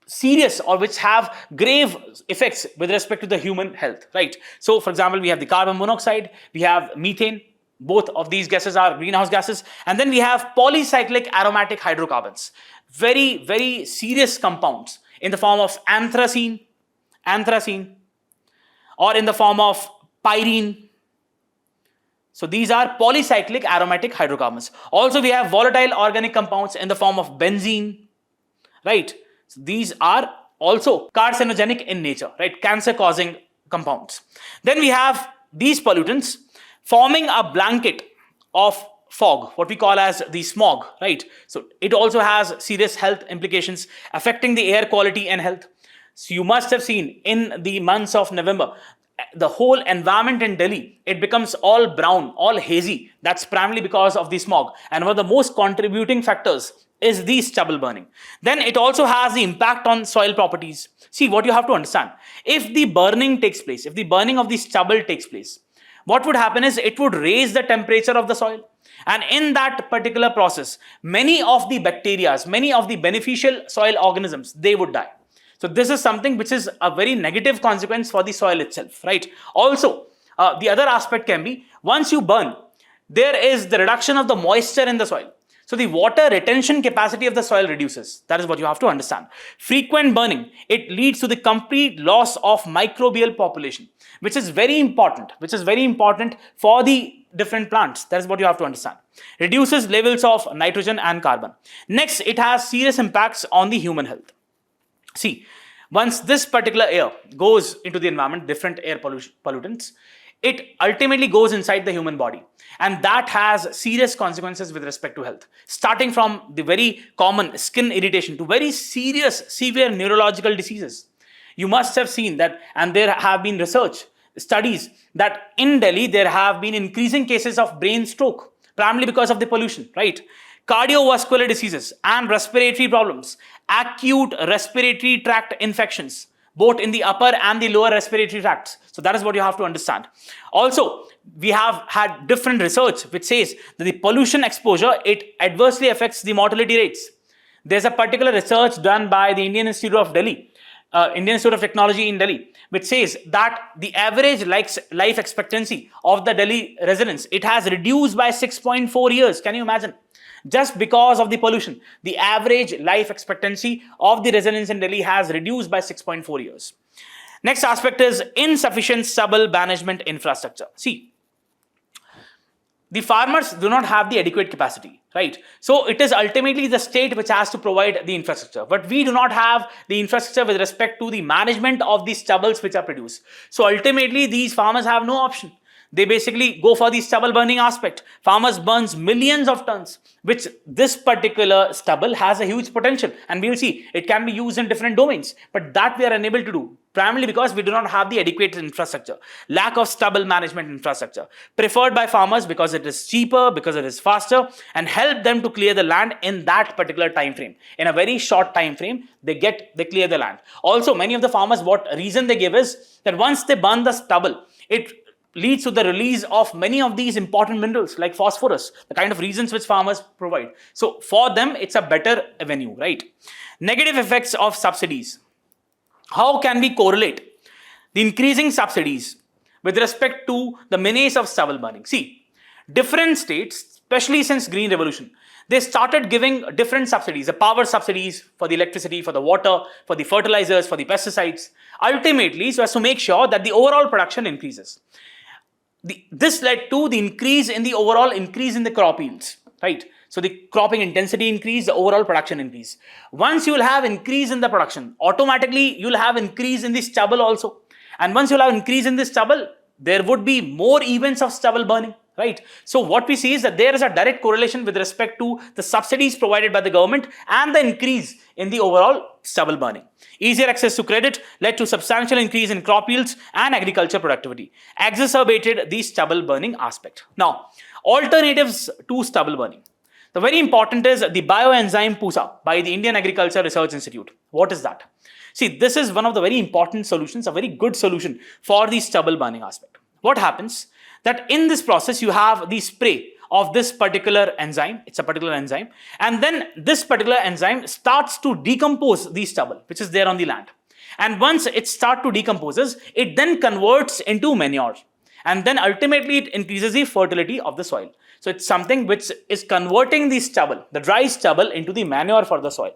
serious or which have grave effects with respect to the human health, right? So for example, we have the carbon monoxide, we have methane. Both of these gases are greenhouse gases. And then we have polycyclic aromatic hydrocarbons, very, very serious compounds in the form of anthracene, or in the form of pyrene. So these are polycyclic aromatic hydrocarbons. Also, we have volatile organic compounds in the form of benzene, right? So these are also carcinogenic in nature, right? Cancer-causing compounds. Then we have these pollutants forming a blanket of fog, what we call as the smog, right? So it also has serious health implications affecting the air quality and health. So you must have seen in the months of November, the whole environment in Delhi, it becomes all brown, all hazy. That's primarily because of the smog. And one of the most contributing factors is the stubble burning. Then it also has the impact on soil properties. See, what you have to understand, if the burning takes place, if the burning of the stubble takes place, what would happen is it would raise the temperature of the soil. And in that particular process, many of the bacteria, many of the beneficial soil organisms, they would die. So this is something which is a very negative consequence for the soil itself, right? Also, the other aspect can be, once you burn, there is the reduction of the moisture in the soil. So the water retention capacity of the soil reduces. That is what you have to understand. Frequent burning, it leads to the complete loss of microbial population, which is very important, for the different plants. That is what you have to understand. Reduces levels of nitrogen and carbon. Next, it has serious impacts on the human health. See, once this particular air goes into the environment, different air pollutants, it ultimately goes inside the human body. And that has serious consequences with respect to health, starting from the very common skin irritation to very serious, severe neurological diseases. You must have seen that, and there have been research studies that in Delhi, there have been increasing cases of brain stroke, primarily because of the pollution, right? Cardiovascular diseases and respiratory problems, acute respiratory tract infections, both in the upper and the lower respiratory tracts. So that is what you have to understand. Also, we have had different research which says that the pollution exposure, it adversely affects the mortality rates. There's a particular research done by the Indian Institute of Technology in Delhi, which says that the average life expectancy of the Delhi residents, it has reduced by 6.4 years. Can you imagine? Just because of the pollution, the average life expectancy of the residents in Delhi has reduced by 6.4 years. Next aspect is insufficient stubble management infrastructure. See, the farmers do not have the adequate capacity, right? So it is ultimately the state which has to provide the infrastructure. But we do not have the infrastructure with respect to the management of the stubbles which are produced. So ultimately, these farmers have no option. They basically go for the stubble burning aspect. Farmers burns millions of tons, which this particular stubble has a huge potential. And we will see it can be used in different domains. But that we are unable to do, primarily because we do not have the adequate infrastructure. Lack of stubble management infrastructure. Preferred by farmers because it is cheaper, because it is faster, and help them to clear the land in that particular time frame. In a very short time frame, they clear the land. Also, many of the farmers, what reason they give is that once they burn the stubble, it leads to the release of many of these important minerals like phosphorus, the kind of reasons which farmers provide. So for them, it's a better avenue, right? Negative effects of subsidies. How can we correlate the increasing subsidies with respect to the menace of stubble burning? See, different states, especially since Green Revolution, they started giving different subsidies, the power subsidies for the electricity, for the water, for the fertilizers, for the pesticides, ultimately so as to make sure that the overall production increases. This led to the increase in the crop yields, right? So the cropping intensity increase, the overall production increase. Once you will have increase in the production, automatically you will have increase in the stubble also. And once you will have increase in the stubble, there would be more events of stubble burning, right? So what we see is that there is a direct correlation with respect to the subsidies provided by the government and the increase in the overall stubble burning. Easier access to credit led to substantial increase in crop yields and agriculture productivity, exacerbated the stubble burning aspect. Now, alternatives to stubble burning. The very important is the bioenzyme PUSA by the Indian Agriculture Research Institute. What is that? See, this is one of the very important solutions, a very good solution for the stubble burning aspect. What happens? That in this process, you have the spray of this particular enzyme. It's a particular enzyme. And then this particular enzyme starts to decompose the stubble, which is there on the land. And once it starts to decomposes, it then converts into manure. And then ultimately it increases the fertility of the soil. So it's something which is converting the stubble, the dry stubble, into the manure for the soil.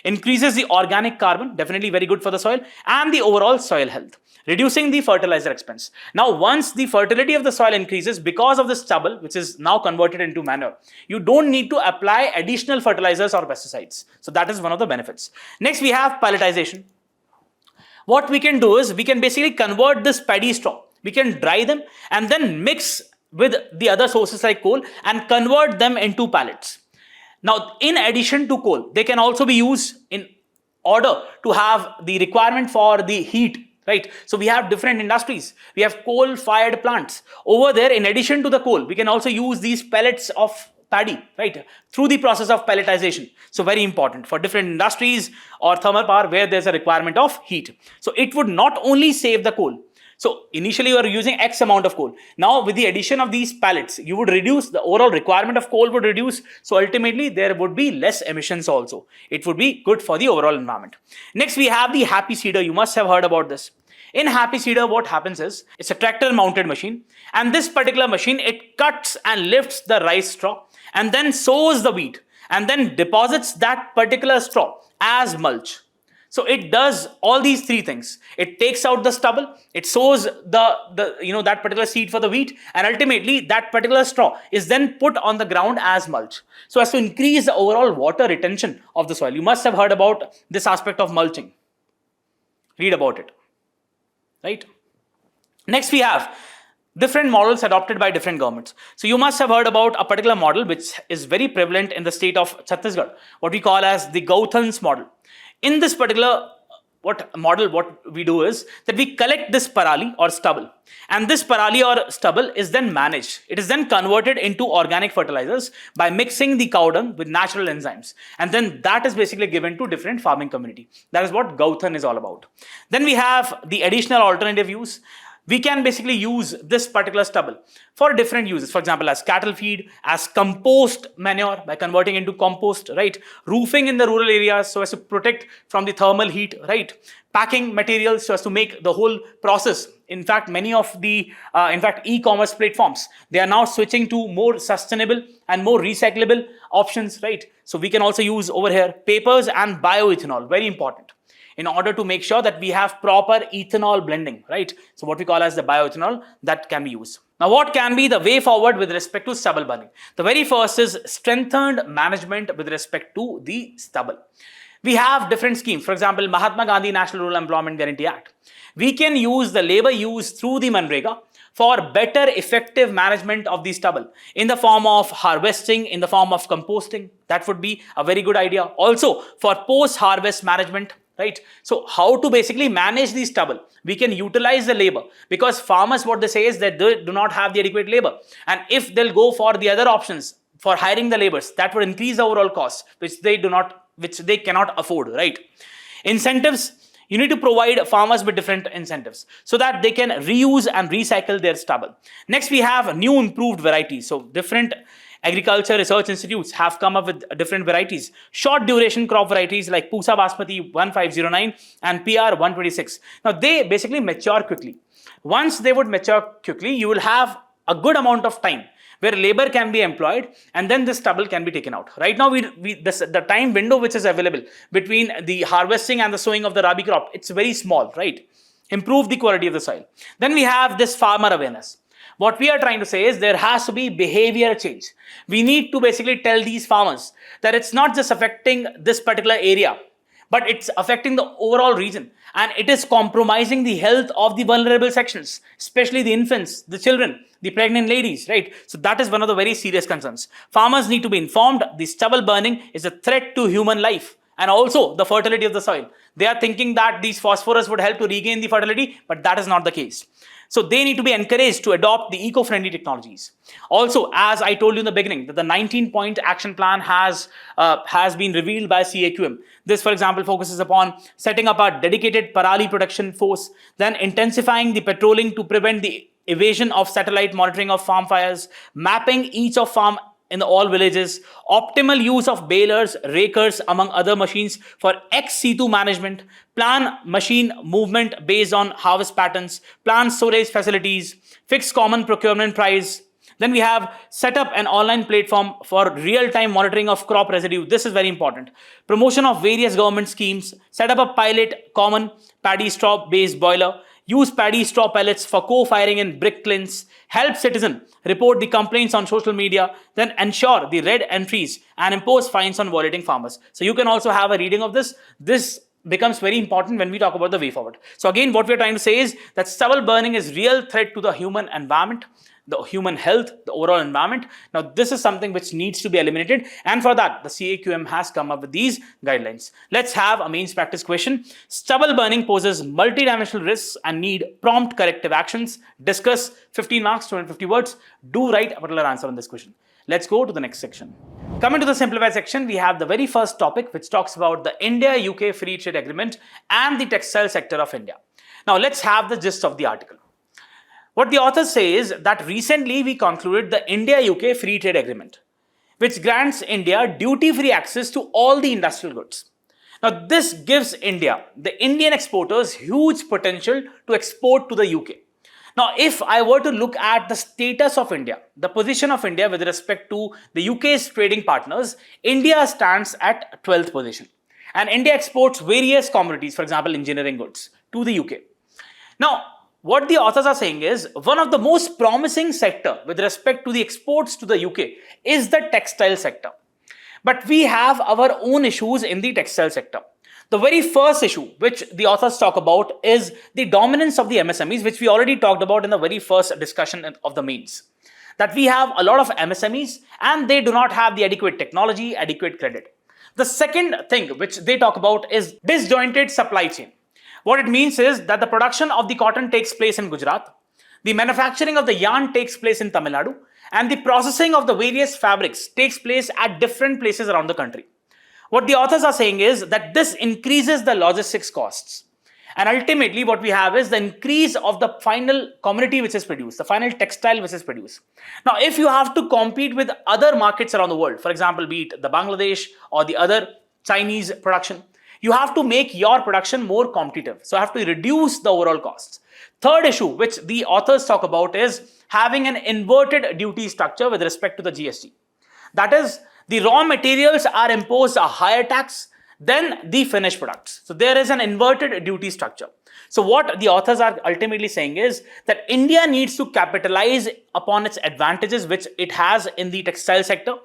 Increases the organic carbon, definitely very good for the soil, and the overall soil health, reducing the fertilizer expense. Now, once the fertility of the soil increases because of the stubble, which is now converted into manure, you don't need to apply additional fertilizers or pesticides. So that is one of the benefits. Next, we have pelletization. What we can do is we can basically convert this paddy straw. We can dry them and then mix with the other sources like coal and convert them into pellets. Now, in addition to coal, they can also be used in order to have the requirement for the heat, right? So we have different industries. We have coal-fired plants. Over there, in addition to the coal, we can also use these pellets of paddy, right, through the process of pelletization. So very important for different industries or thermal power where there's a requirement of heat. So it would not only save the coal. So initially you are using X amount of coal. Now with the addition of these pellets, you would reduce the overall requirement of coal would reduce. So ultimately there would be less emissions also. It would be good for the overall environment. Next we have the happy seeder. You must have heard about this. In happy seeder, what happens is it's a tractor mounted machine, and this particular machine, it cuts and lifts the rice straw and then sows the wheat and then deposits that particular straw as mulch. So it does all these three things. It takes out the stubble, it sows that particular seed for the wheat, and ultimately that particular straw is then put on the ground as mulch. So as to increase the overall water retention of the soil. You must have heard about this aspect of mulching. Read about it. Right? Next we have different models adopted by different governments. So you must have heard about a particular model which is very prevalent in the state of Chhattisgarh, what we call as the Gauthan's model. In this particular what we do is that we collect this parali or stubble, and this parali or stubble is then managed. It is then converted into organic fertilizers by mixing the cow dung with natural enzymes, and then that is basically given to different farming community. That is what Gauthan is all about. Then we have the additional alternative use. We can basically use this particular stubble for different uses. For example, as cattle feed, as compost manure by converting into compost, right? Roofing in the rural areas so as to protect from the thermal heat, right? Packing materials so as to make the whole process. In fact, many of the e-commerce platforms, they are now switching to more sustainable and more recyclable options, right? So we can also use over here papers and bioethanol, very important, in order to make sure that we have proper ethanol blending, right? So what we call as the bioethanol, that can be used. Now, what can be the way forward with respect to stubble burning? The very first is strengthened management with respect to the stubble. We have different schemes. For example, Mahatma Gandhi National Rural Employment Guarantee Act. We can use the labor used through the Manrega for better effective management of the stubble in the form of harvesting, in the form of composting. That would be a very good idea. Also for post-harvest management, right? So how to basically manage the stubble? We can utilize the labor, because farmers, what they say is that they do not have the adequate labor. And if they'll go for the other options for hiring the laborers, that would increase the overall cost, which they cannot afford, right? Incentives. You need to provide farmers with different incentives so that they can reuse and recycle their stubble. Next, we have new improved varieties. So different agriculture research institutes have come up with different varieties. Short duration crop varieties like Pusa Basmati 1509 and PR 126. Now they basically mature quickly. Once they would mature quickly, you will have a good amount of time where labor can be employed and then the stubble can be taken out. Right now, the time window which is available between the harvesting and the sowing of the Rabi crop, it's very small, right? Improve the quality of the soil. Then we have this farmer awareness. What we are trying to say is there has to be behavior change. We need to basically tell these farmers that it's not just affecting this particular area, but it's affecting the overall region, and it is compromising the health of the vulnerable sections, especially the infants, the children, the pregnant ladies, right? So that is one of the very serious concerns. Farmers need to be informed the stubble burning is a threat to human life and also the fertility of the soil. They are thinking that these phosphorus would help to regain the fertility, but that is not the case. So they need to be encouraged to adopt the eco-friendly technologies. Also, as I told you in the beginning, that the 19-point action plan has been revealed by CAQM. This, for example, focuses upon setting up a dedicated parali protection force, then intensifying the patrolling to prevent the evasion of satellite monitoring of farm fires, mapping each of farm in all villages, optimal use of balers, rakers, among other machines for ex-situ management, plan machine movement based on harvest patterns, plan storage facilities, fix common procurement price. Then we have set up an online platform for real-time monitoring of crop residue. This is very important. Promotion of various government schemes, set up a pilot common paddy straw based boiler, use paddy straw pellets for co-firing in brick kilns, help citizen report the complaints on social media, then ensure the red entries and impose fines on violating farmers. So you can also have a reading of this. This becomes very important when we talk about the way forward. So again, what we're trying to say is that stubble burning is real threat to the human environment, the human health, the overall environment. Now, this is something which needs to be eliminated, and for that, the CAQM has come up with these guidelines. Let's have a mains practice question. Stubble burning poses multidimensional risks and need prompt corrective actions. Discuss 15 marks, 250 words. Do write a particular answer on this question. Let's go to the next section. Coming to the simplified section, we have the very first topic which talks about the India-UK Free Trade Agreement and the textile sector of India. Now, let's have the gist of the article. What the authors say is that recently we concluded the India-UK Free Trade Agreement, which grants India duty-free access to all the industrial goods. Now, this gives India, the Indian exporters, huge potential to export to the UK. Now, if I were to look at the status of India, the position of India with respect to the UK's trading partners, India stands at 12th position. And India exports various commodities, for example, engineering goods, to the UK. Now, what the authors are saying is one of the most promising sector with respect to the exports to the UK is the textile sector. But we have our own issues in the textile sector. The very first issue which the authors talk about is the dominance of the MSMEs, which we already talked about in the very first discussion of the mains. That we have a lot of MSMEs and they do not have the adequate technology, adequate credit. The second thing which they talk about is disjointed supply chain. What it means is that the production of the cotton takes place in Gujarat, the manufacturing of the yarn takes place in Tamil Nadu, and the processing of the various fabrics takes place at different places around the country. What the authors are saying is that this increases the logistics costs. And ultimately what we have is the increase of the final commodity which is produced, the final textile which is produced. Now, if you have to compete with other markets around the world, for example, be it the Bangladesh or the other Chinese production, you have to make your production more competitive. So you have to reduce the overall costs. Third issue which the authors talk about is having an inverted duty structure with respect to the GST. That is, the raw materials are imposed a higher tax than the finished products. So there is an inverted duty structure. So what the authors are ultimately saying is that India needs to capitalize upon its advantages which it has in the textile sector.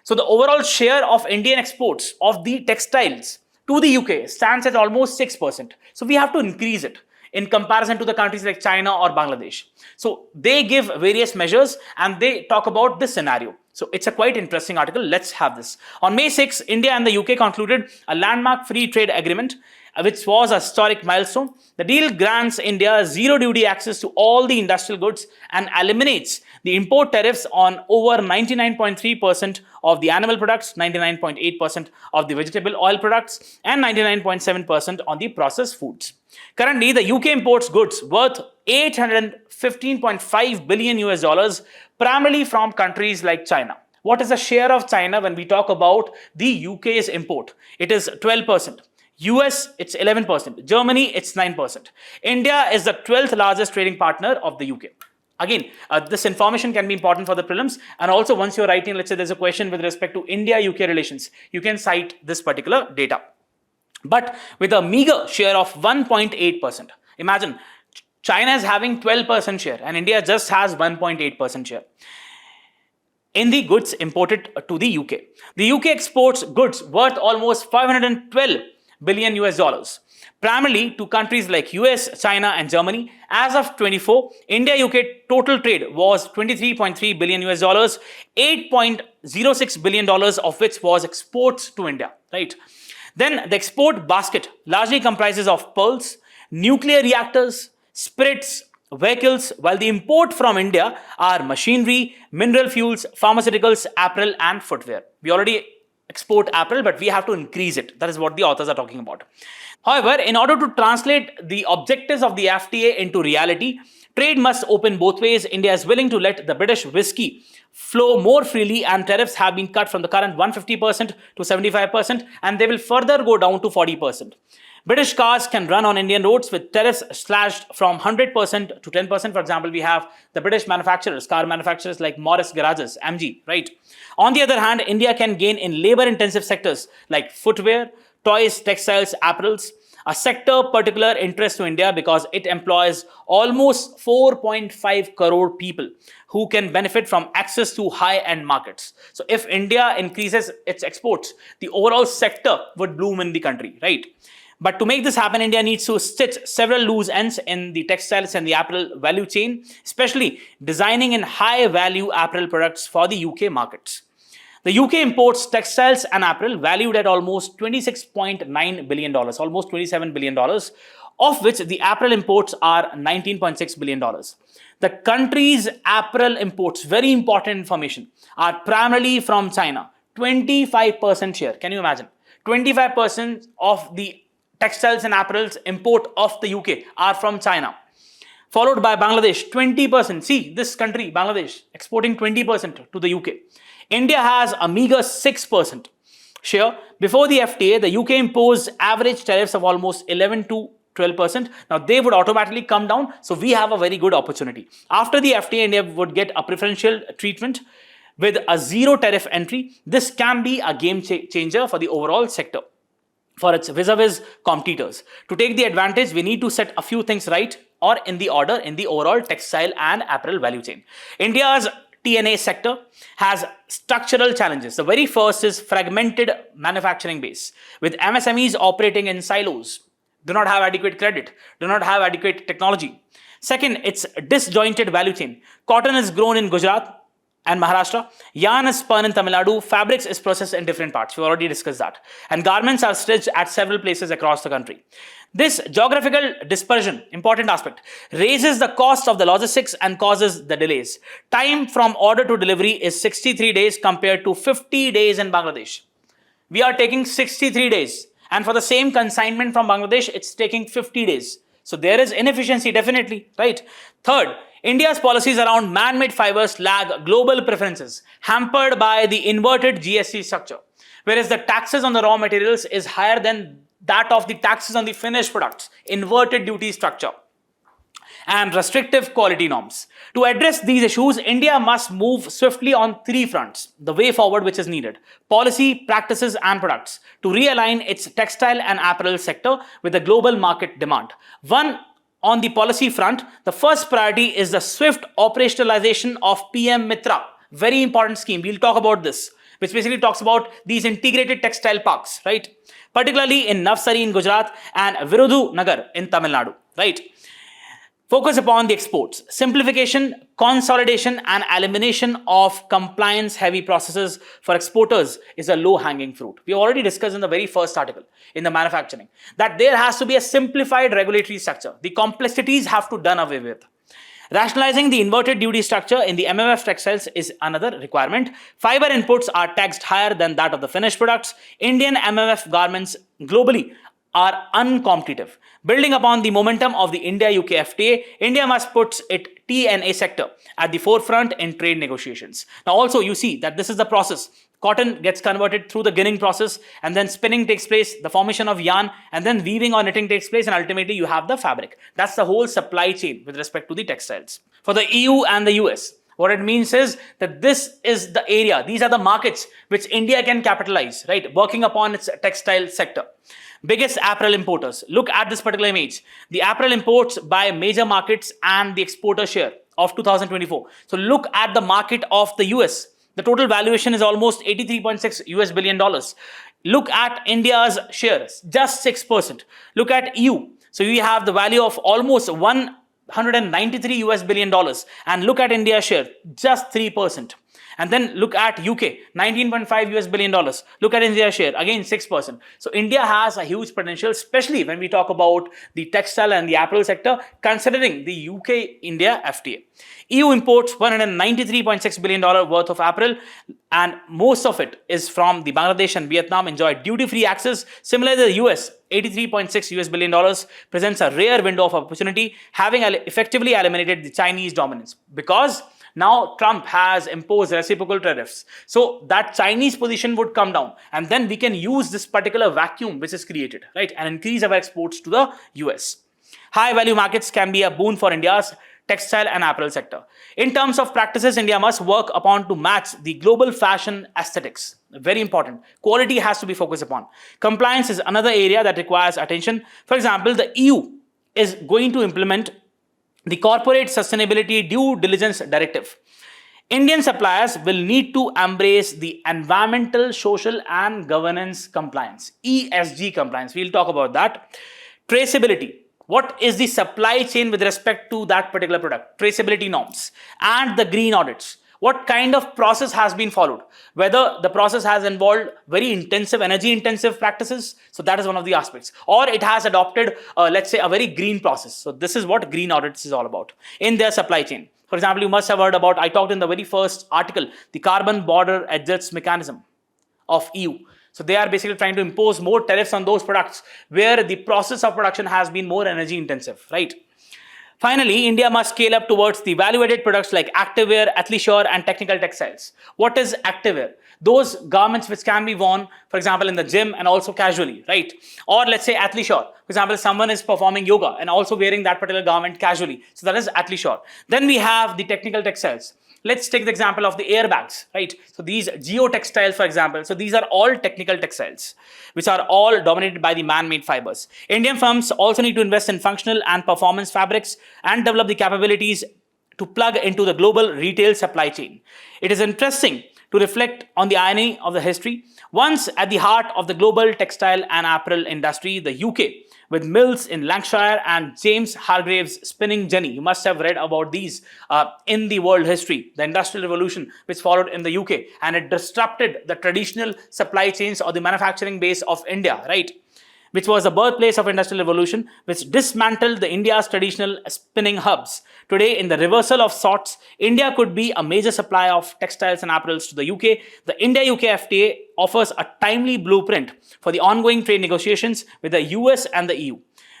So the overall share of Indian exports of the textiles to the UK stands at almost 6%. So we have to increase it in comparison to the countries like China or Bangladesh. So they give various measures and they talk about this scenario. So it's a quite interesting article. Let's have this. On May 6, India and the UK concluded a landmark free trade agreement, which was a historic milestone. The deal grants India zero duty access to all the industrial goods and eliminates the import tariffs on over 99.3% of the animal products, 99.8% of the vegetable oil products, and 99.7% on the processed foods. Currently, the UK imports goods worth 815.5 billion US dollars, primarily from countries like China. What is the share of China when we talk about the UK's import? It is 12%. US, it's 11%. Germany, it's 9%. India is the 12th largest trading partner of the UK. Again, this information can be important for the prelims, and also once you're writing, let's say there's a question with respect to India-UK relations, you can cite this particular data. But with a meager share of 1.8%, imagine China is having 12% share and India just has 1.8% share in the goods imported to the UK. The UK exports goods worth almost 512 billion US dollars, primarily to countries like US, China and Germany. As of 24, India-UK total trade was 23.3 billion US dollars, 8.06 billion dollars of which was exports to India, right? Then the export basket largely comprises of pearls, nuclear reactors, spirits, vehicles, while the import from India are machinery, mineral fuels, pharmaceuticals, apparel and footwear. We already export apparel, but we have to increase it. That is what the authors are talking about. However, in order to translate the objectives of the FTA into reality, Trade must open both ways. India is willing to let the British whiskey flow more freely, and tariffs have been cut from the current 150% to 75%, and they will further go down to 40%. British cars can run on Indian roads with tariffs slashed from 100% to 10%. For example, we have the British manufacturers, car manufacturers like Morris Garages, MG, right? On the other hand, India can gain in labor-intensive sectors like footwear, toys, textiles, apparels, a sector particular interest to India because it employs almost 4.5 crore people who can benefit from access to high-end markets. So if India increases its exports, the overall sector would bloom in the country, right? But to make this happen, India needs to stitch several loose ends in the textiles and the apparel value chain, especially designing in high-value apparel products for the UK markets. The UK imports textiles and apparel valued at almost $26.9 billion, almost $27 billion, of which the apparel imports are $19.6 billion. The country's apparel imports, very important information, are primarily from China. 25% share, can you imagine? 25% of the textiles and apparels import of the UK are from China. Followed by Bangladesh, 20%. See, this country, Bangladesh, exporting 20% to the UK. India has a meager 6% share. Before the FTA, the UK imposed average tariffs of almost 11 to 12%. Now, they would automatically come down, so we have a very good opportunity. After the FTA, India would get a preferential treatment with a zero tariff entry. This can be a game changer for the overall sector, for its vis-a-vis competitors. To take the advantage, we need to set a few things right or in the order in the overall textile and apparel value chain. India's TNA sector has structural challenges. The very first is fragmented manufacturing base, with MSMEs operating in silos, do not have adequate credit, do not have adequate technology. Second, it's disjointed value chain. Cotton is grown in Gujarat and Maharashtra, yarn is spun in Tamil Nadu, fabrics is processed in different parts. We already discussed that. And garments are stitched at several places across the country. This geographical dispersion, important aspect, raises the cost of the logistics and causes the delays. Time from order to delivery is 63 days compared to 50 days in Bangladesh. We are taking 63 days. And for the same consignment from Bangladesh, it's taking 50 days. So there is inefficiency, definitely, right? Third, India's policies around man-made fibers lag global preferences, hampered by the inverted GST structure, whereas the taxes on the raw materials is higher than that of the taxes on the finished products, inverted duty structure, and restrictive quality norms. To address these issues, India must move swiftly on three fronts, the way forward which is needed: policy, practices, and products, to realign its textile and apparel sector with the global market demand. One, on the policy front, the first priority is the swift operationalization of PM Mitra, very important scheme. We'll talk about this, which basically talks about these integrated textile parks, right? Particularly in Navsari in Gujarat and Virudhunagar in Tamil Nadu, right? Focus upon the exports. Simplification, consolidation, and elimination of compliance-heavy processes for exporters is a low-hanging fruit. We already discussed in the very first article in the manufacturing that there has to be a simplified regulatory structure. The complexities have to be done away with. Rationalizing the inverted duty structure in the MMF textiles is another requirement. Fiber inputs are taxed higher than that of the finished products. Indian MMF garments globally are uncompetitive. Building upon the momentum of the India-UK FTA, India must put its TNA sector at the forefront in trade negotiations. Now also you see that this is the process. Cotton gets converted through the ginning process, and then spinning takes place, the formation of yarn, and then weaving or knitting takes place, and ultimately you have the fabric. That's the whole supply chain with respect to the textiles. For the EU and the US, what it means is that this is the area, these are the markets which India can capitalize, right? Working upon its textile sector. Biggest apparel importers. Look at this particular image. The apparel imports by major markets and the exporter share of 2024. So look at the market of the US. The total valuation is almost $83.6 US billion. Look at India's shares, just 6%. Look at EU. So we have the value of almost 193 US billion dollars. And look at India's share, just 3%. And then look at UK, 19.5 US billion dollars. Look at India's share, again 6%. So India has a huge potential, especially when we talk about the textile and the apparel sector, considering the UK-India FTA. EU imports $193.6 billion worth of apparel, and most of it is from the Bangladesh and Vietnam enjoy duty-free access. Similarly, the US, $83.6 US billion presents a rare window of opportunity, having effectively eliminated the Chinese dominance, because now Trump has imposed reciprocal tariffs. So that Chinese position would come down, and then we can use this particular vacuum which is created, right, and increase our exports to the US. High value markets can be a boon for India's textile and apparel sector. In terms of practices, India must work upon to match the global fashion aesthetics. Very important. Quality has to be focused upon. Compliance is another area that requires attention. For example, the EU is going to implement the Corporate Sustainability Due Diligence Directive. Indian suppliers will need to embrace the environmental, social and governance compliance, ESG compliance. We'll talk about that. Traceability. What is the supply chain with respect to that particular product? Traceability norms and the green audits. What kind of process has been followed? Whether the process has involved very intensive, energy intensive practices. So that is one of the aspects. Or it has adopted, let's say, a very green process. So this is what green audits is all about in their supply chain. For example, you must have heard about, I talked in the very first article, the carbon border adjusts mechanism of EU. So they are basically trying to impose more tariffs on those products where the process of production has been more energy intensive, right? Finally, India must scale up towards the value-added products like activewear, athleisure and technical textiles. What is activewear? Those garments which can be worn, for example, in the gym and also casually, right? Or let's say athleisure. For example, someone is performing yoga and also wearing that particular garment casually. So that is athleisure. Then we have the technical textiles. Let's take the example of the airbags, right? So these geotextiles, for example, so these are all technical textiles, which are all dominated by the man-made fibers. Indian firms also need to invest in functional and performance fabrics and develop the capabilities to plug into the global retail supply chain. It is interesting to reflect on the irony of the history. Once at the heart of the global textile and apparel industry, the UK, with mills in Lancashire and James Hargreaves' spinning jenny. You must have read about these in the world history, the Industrial Revolution, which followed in the UK, and it disrupted the traditional supply chains or the manufacturing base of India, right? Which was the birthplace of Industrial Revolution, which dismantled the India's traditional spinning hubs. Today, in the reversal of sorts, India could be a major supplier of textiles and apparels to the UK. The India-UK FTA offers a timely blueprint for the ongoing trade negotiations with the US and the EU.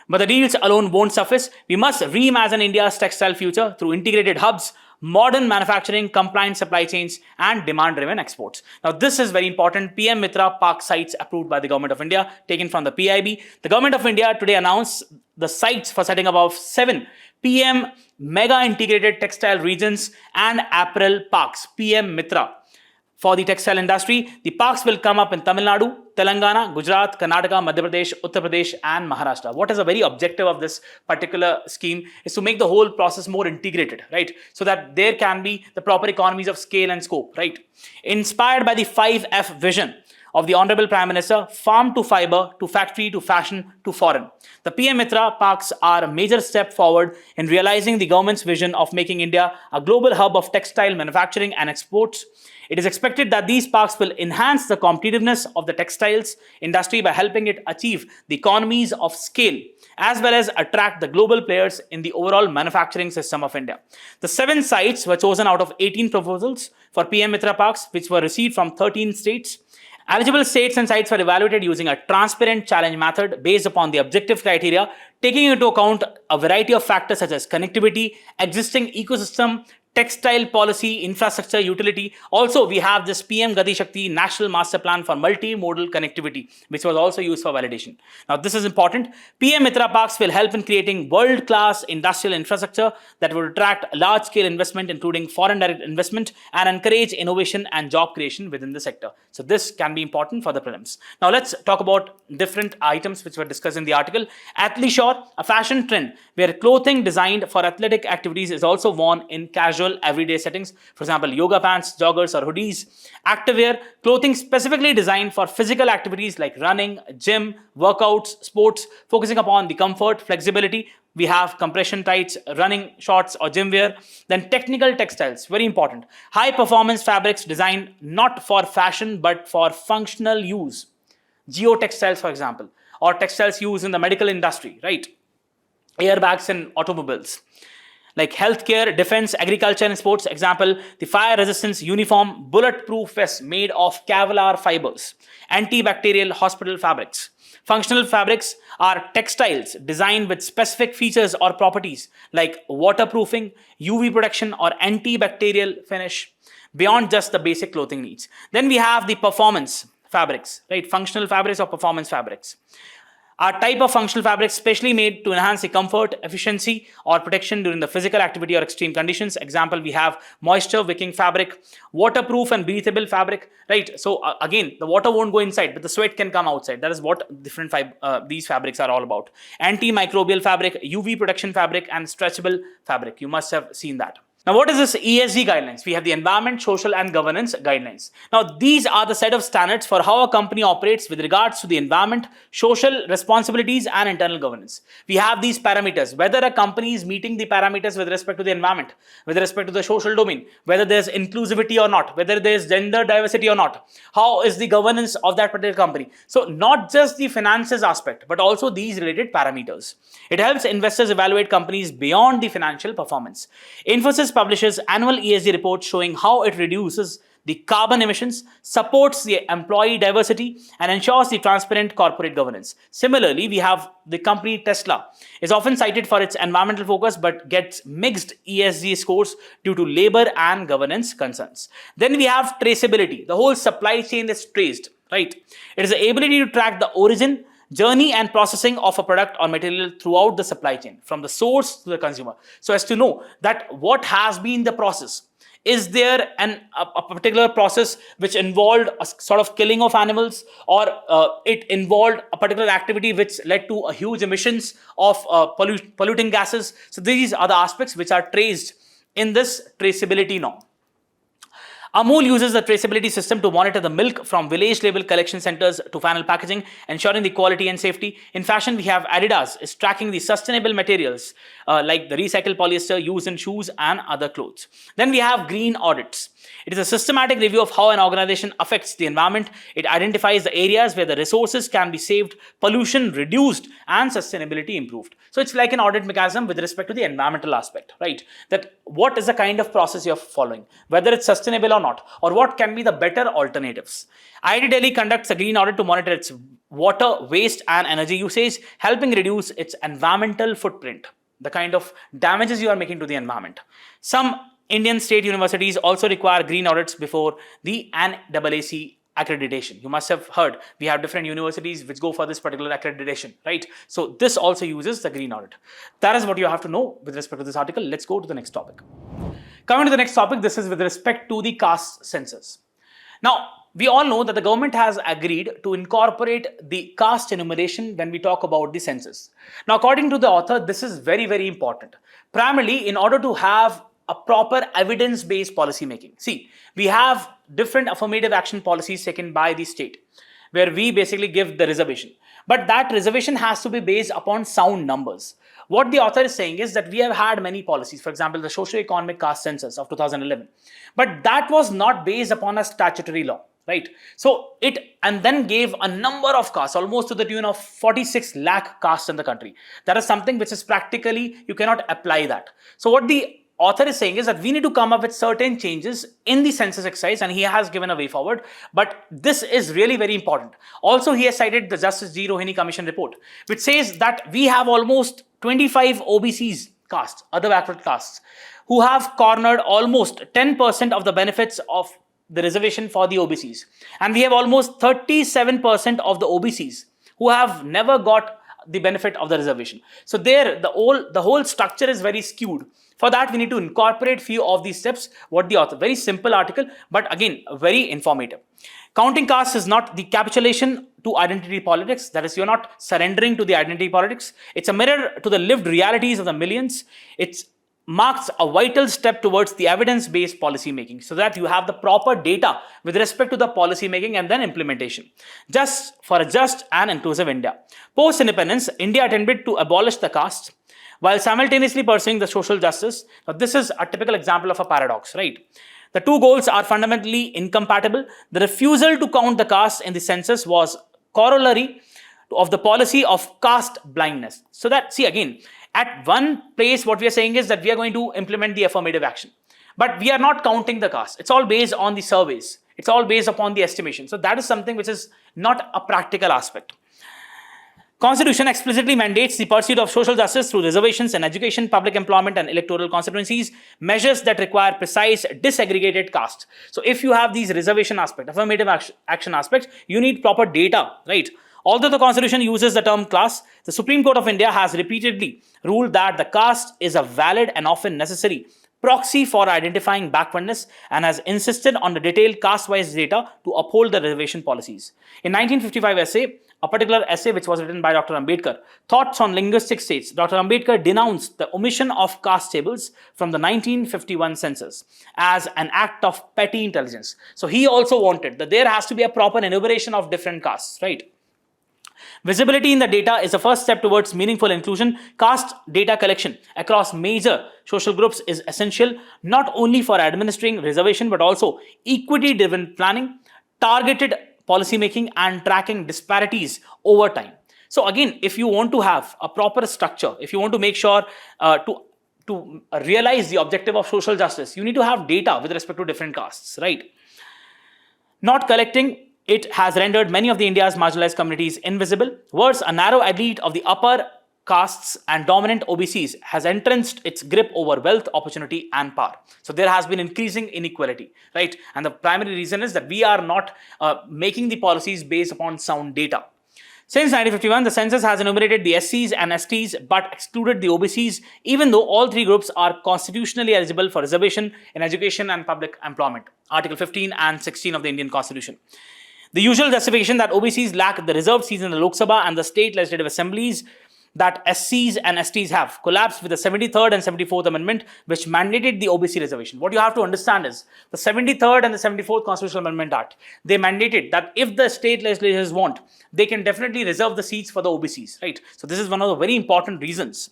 But the deals alone won't suffice. We must reimagine India's textile future through integrated hubs, modern manufacturing, compliant supply chains, and demand-driven exports. Now, this is very important. PM Mitra Park sites approved by the Government of India, taken from the PIB. The Government of India today announced the sites for setting up of 7 PM Mega Integrated Textile Regions and Apparel Parks, PM Mitra. For the textile industry, the parks will come up in Tamil Nadu, Telangana, Gujarat, Karnataka, Madhya Pradesh, Uttar Pradesh and Maharashtra. What is the very objective of this particular scheme is to make the whole process more integrated, right? So that there can be the proper economies of scale and scope, right? Inspired by the 5F vision of the Honorable Prime Minister, farm to fiber, to factory, to fashion, to foreign. The PM Mitra parks are a major step forward in realizing the government's vision of making India a global hub of textile manufacturing and exports. It is expected that these parks will enhance the competitiveness of the textiles industry by helping it achieve the economies of scale, as well as attract the global players in the overall manufacturing system of India. The 7 sites were chosen out of 18 proposals for PM Mitra parks, which were received from 13 states. Eligible states and sites were evaluated using a transparent challenge method based upon the objective criteria, taking into account a variety of factors such as connectivity, existing ecosystem, textile policy, infrastructure, utility. Also, we have this PM Gati Shakti National Master Plan for Multimodal Connectivity, which was also used for validation. Now, this is important. PM Mitra Parks will help in creating world-class industrial infrastructure that will attract large-scale investment, including foreign direct investment, and encourage innovation and job creation within the sector. So this can be important for the prelims. Now, let's talk about different items which were discussed in the article. Athleisure, a fashion trend where clothing designed for athletic activities is also worn in casual casual, everyday settings. For example, yoga pants, joggers, or hoodies. Activewear, clothing specifically designed for physical activities like running, gym, workouts, sports, focusing upon the comfort, flexibility. We have compression tights, running shorts, or gym wear. Then technical textiles, very important. High performance fabrics designed not for fashion but for functional use. Geotextiles, for example, or textiles used in the medical industry, right? Airbags in automobiles. Like healthcare, defense, agriculture, and sports. Example, the fire resistance uniform, bulletproof vest made of Kevlar fibers. Antibacterial hospital fabrics. Functional fabrics are textiles designed with specific features or properties like waterproofing, UV protection, or antibacterial finish beyond just the basic clothing needs. Then we have the performance fabrics, right? Functional fabrics or performance fabrics are type of functional fabrics specially made to enhance the comfort, efficiency, or protection during the physical activity or extreme conditions. Example, we have moisture wicking fabric, waterproof and breathable fabric, right? So again, the water won't go inside, but the sweat can come outside. That is what these fabrics are all about. Antimicrobial fabric, UV protection fabric, and stretchable fabric. You must have seen that. Now, what is this ESG guidelines? We have the environment, social, and governance guidelines. Now, these are the set of standards for how a company operates with regards to the environment, social responsibilities, and internal governance. We have these parameters, whether a company is meeting the parameters with respect to the environment, with respect to the social domain, whether there's inclusivity or not, whether there's gender diversity or not, how is the governance of that particular company. So, not just the finances aspect, but also these related parameters. It helps investors evaluate companies beyond the financial performance. Infosys publishes annual ESG reports showing how it reduces the carbon emissions, supports the employee diversity, and ensures the transparent corporate governance. Similarly, we have the company Tesla. Is often cited for its environmental focus but gets mixed ESG scores due to labor and governance concerns. Then we have traceability. The whole supply chain is traced, right? It is the ability to track the origin, journey, and processing of a product or material throughout the supply chain, from the source to the consumer, so as to know that what has been the process. Is there a particular process which involved a sort of killing of animals, or it involved a particular activity which led to a huge emissions of polluting gases? So these are the aspects which are traced in this traceability norm. Amul uses the traceability system to monitor the milk from village level collection centers to final packaging, ensuring the quality and safety. In fashion, we have Adidas is tracking the sustainable materials like the recycled polyester used in shoes and other clothes. Then we have green audits. It is a systematic review of how an organization affects the environment. It identifies the areas where the resources can be saved, pollution reduced, and sustainability improved. So it's like an audit mechanism with respect to the environmental aspect, right? That what is the kind of process you're following, whether it's sustainable or not, or what can be the better alternatives. IIT Delhi conducts a green audit to monitor its water, waste, and energy usage, helping reduce its environmental footprint, the kind of damages you are making to the environment. Some Indian state universities also require green audits before the NAAC accreditation. You must have heard we have different universities which go for this particular accreditation, right? So this also uses the green audit. That is what you have to know with respect to this article. Let's go to the next topic. Coming to the next topic, this is with respect to the caste census. Now, we all know that the government has agreed to incorporate the caste enumeration when we talk about the census. Now, according to the author, this is very, very important. Primarily, in order to have a proper evidence-based policy making. See, we have different affirmative action policies taken by the state, where we basically give the reservation. But that reservation has to be based upon sound numbers. What the author is saying is that we have had many policies, for example, the socio-economic caste census of 2011. But that was not based upon a statutory law, right? So it and then gave a number of castes, almost to the tune of 46 lakh castes in the country. That is something which is practically, you cannot apply that. So what the author is saying is that we need to come up with certain changes in the census exercise, and he has given a way forward. But this is really very important. Also, he has cited the Justice G. Rohini Commission report, which says that we have almost 25 OBCs castes, other backward castes, who have cornered almost 10% of the benefits of the reservation for the OBCs. And we have almost 37% of the OBCs who have never got the benefit of the reservation. So there, the whole structure is very skewed. For that, we need to incorporate few of these steps. What the author, very simple article, but again, very informative. Counting castes is not the capitulation to identity politics. That is, you're not surrendering to the identity politics. It's a mirror to the lived realities of the millions. It's marks a vital step towards the evidence-based policy making, so that you have the proper data with respect to the policy making and then implementation, just for a just and inclusive India. Post independence, India attempted to abolish the caste while simultaneously pursuing the social justice. Now, this is a typical example of a paradox, right? The two goals are fundamentally incompatible. The refusal to count the caste in the census was corollary of the policy of caste blindness. So that, see again, at one place what we are saying is that we are going to implement the affirmative action, but we are not counting the caste. It's all based on the surveys. It's all based upon the estimation. So that is something which is not a practical aspect. Constitution explicitly mandates the pursuit of social justice through reservations in education, public employment, and electoral constituencies, measures that require precise disaggregated caste. So if you have these reservation aspect, affirmative action aspect, you need proper data, right? Although the Constitution uses the term class, the Supreme Court of India has repeatedly ruled that the caste is a valid and often necessary proxy for identifying backwardness, and has insisted on the detailed caste-wise data to uphold the reservation policies. In 1955 essay, a particular essay which was written by Dr. Ambedkar, Thoughts on Linguistic States, Dr. Ambedkar denounced the omission of caste tables from the 1951 census as an act of petty intelligence. So he also wanted that there has to be a proper enumeration of different castes, right? Visibility in the data is the first step towards meaningful inclusion. Caste data collection across major social groups is essential not only for administering reservation but also equity-driven planning, targeted policy making, and tracking disparities over time. So again, if you want to have a proper structure, if you want to make sure to realize the objective of social justice, you need to have data with respect to different castes, right? Not collecting it has rendered many of the India's marginalized communities invisible. Worse, a narrow elite of the upper castes and dominant OBCs has entrenched its grip over wealth, opportunity, and power. So there has been increasing inequality, right? And the primary reason is that we are not making the policies based upon sound data. Since 1951, the census has enumerated the SCs and STs but excluded the OBCs, even though all three groups are constitutionally eligible for reservation in education and public employment. Article 15 and 16 of the Indian Constitution. The usual justification that OBCs lack the reserved seats in the Lok Sabha and the state legislative assemblies that SCs and STs have collapsed with the 73rd and 74th Amendment, which mandated the OBC reservation. What you have to understand is the 73rd and the 74th Constitutional Amendment Act, they mandated that if the state legislatures want, they can definitely reserve the seats for the OBCs, right? So this is one of the very important reasons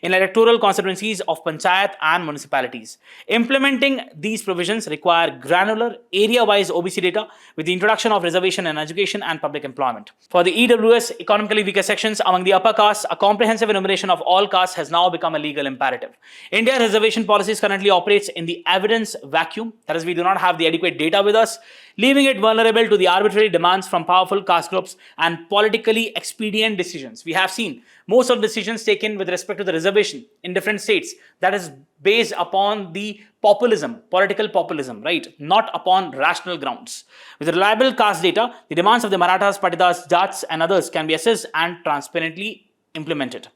in electoral constituencies of panchayat and municipalities. Implementing these provisions require granular, area-wise OBC data with the introduction of reservation in education and public employment. For the EWS, economically weaker sections among the upper castes, a comprehensive enumeration of all castes has now become a legal imperative. India's reservation policies currently operates in the evidence vacuum, that is, we do not have the adequate data with us, leaving it vulnerable to the arbitrary demands from powerful caste groups and politically expedient decisions. We have seen most of the decisions taken with respect to the reservation in different states, that is based upon the populism, political populism, right? Not upon rational grounds. With reliable caste data, the demands of the Marathas, Patitas, Jats, and others can be assessed and transparently implemented.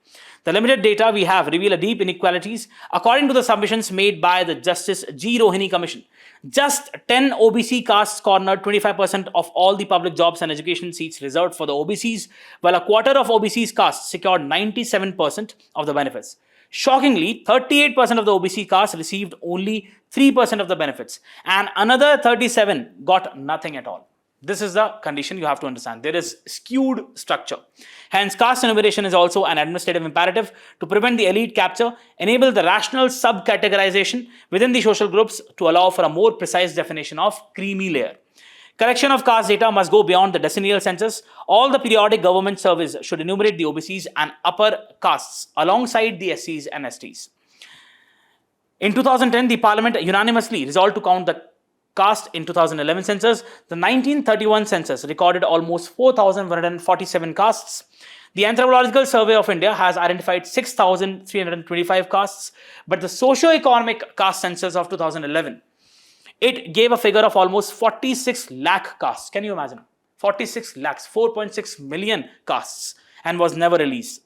The limited data we have reveal a deep inequalities. According to the submissions made by the Justice G. Rohini Commission, just 10 OBC castes cornered 25% of all the public jobs and education seats reserved for the OBCs, while a quarter of OBC's castes secured 97% of the benefits. Shockingly, 38% of the OBC castes received only 3% of the benefits, and another 37 got nothing at all. This is the condition you have to understand. There is skewed structure. Hence, caste enumeration is also an administrative imperative to prevent the elite capture, enable the rational subcategorization within the social groups to allow for a more precise definition of creamy layer. Collection of caste data must go beyond the decennial census. All the periodic government surveys should enumerate the OBCs and upper castes alongside the SCs and STs. In 2010, the Parliament unanimously resolved to count the caste in 2011 census. The 1931 census recorded almost 4,147 castes. The Anthropological Survey of India has identified 6,325 castes, but the socio-economic caste census of 2011, it gave a figure of almost 46 lakh castes. Can you imagine? 46 lakhs, 4.6 million castes, and was never released.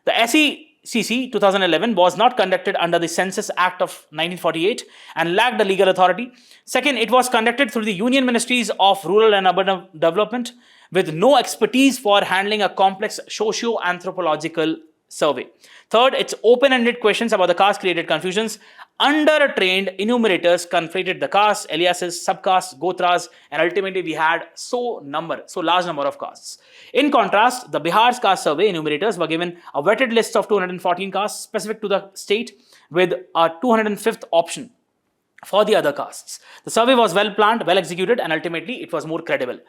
The SECC 2011 was not conducted under the Census Act of 1948 and lacked a legal authority. Second, it was conducted through the Union Ministries of Rural and Urban Development with no expertise for handling a complex socio-anthropological survey. Third, it's open-ended questions about the caste created confusions. Under-trained enumerators conflated the castes, aliases, subcastes, gotras, and ultimately we had so large number of castes. In contrast, the Bihar's caste survey enumerators were given a vetted list of 214 castes specific to the state with a 205th option for the other castes. The survey was well planned, well executed, and ultimately it was more credible.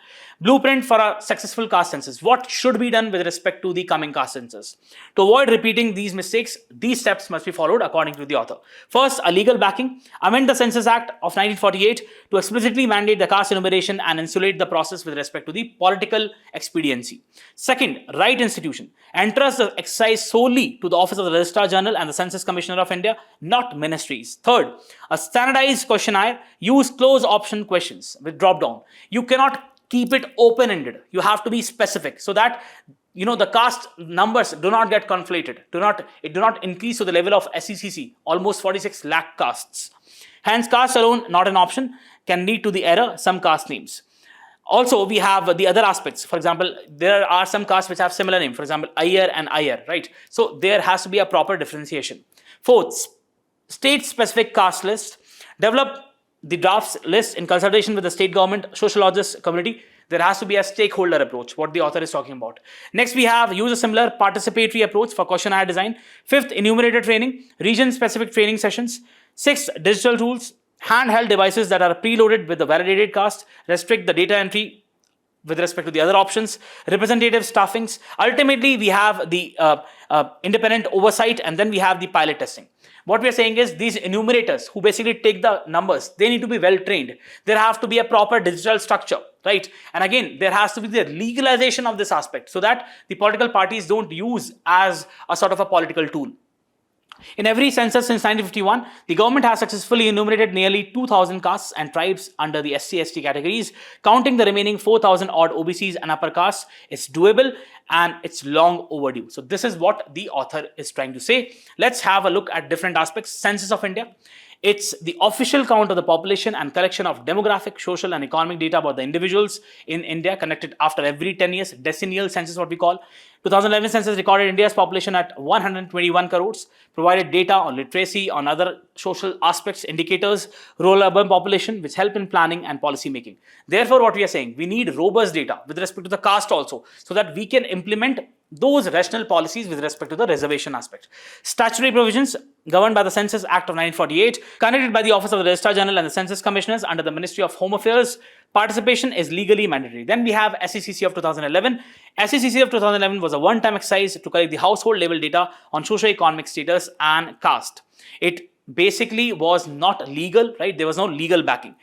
Blueprint for a successful caste census. What should be done with respect to the coming caste census? To avoid repeating these mistakes, these steps must be followed according to the author. First, a legal backing. Amend the Census Act of 1948 to explicitly mandate the caste enumeration and insulate the process with respect to the political expediency. Second, right institution. Entrust the exercise solely to the Office of the Registrar General and the Census Commissioner of India, not ministries. Third, a standardized questionnaire. Use close option questions with drop down. You cannot keep it open-ended. You have to be specific so that the caste numbers do not get conflated. It do not increase to the level of SECC, almost 46 lakh castes. Hence, caste alone, not an option, can lead to the error some caste names. Also, we have the other aspects. For example, there are some castes which have similar name. For example, Iyer and Iyer, right? So there has to be a proper differentiation. Fourth, state-specific caste list. Develop the drafts list in consultation with the state government, sociologist community. There has to be a stakeholder approach, what the author is talking about. Next, we have use a similar participatory approach for questionnaire design. Fifth, enumerator training, region-specific training sessions. Sixth, digital tools, handheld devices that are preloaded with the validated caste. Restrict the data entry with respect to the other options. Representative staffings. Ultimately, we have the independent oversight, and then we have the pilot testing. What we are saying is these enumerators who basically take the numbers, they need to be well trained. There have to be a proper digital structure, right? And again, there has to be the legalization of this aspect so that the political parties don't use as a sort of a political tool. In every census since 1951, the government has successfully enumerated nearly 2,000 castes and tribes under the SC/ST categories. Counting the remaining 4,000 odd OBCs and upper castes is doable and it's long overdue. So this is what the author is trying to say. Let's have a look at different aspects. Census of India. It's the official count of the population and collection of demographic, social, and economic data about the individuals in India conducted after every 10 years. Decennial census, what we call. 2011 census recorded India's population at 121 crores, provided data on literacy, on other social aspects, indicators, rural urban population, which help in planning and policy making. Therefore, what we are saying, we need robust data with respect to the caste also, so that we can implement those rational policies with respect to the reservation aspect. Statutory provisions governed by the Census Act of 1948, conducted by the Office of the Registrar General and the Census Commissioners under the Ministry of Home Affairs. Participation is legally mandatory. Then we have SECC of 2011. SECC of 2011 was a one-time exercise to collect the household level data on socio-economic status and caste. It basically was not legal, right? There was no legal backing.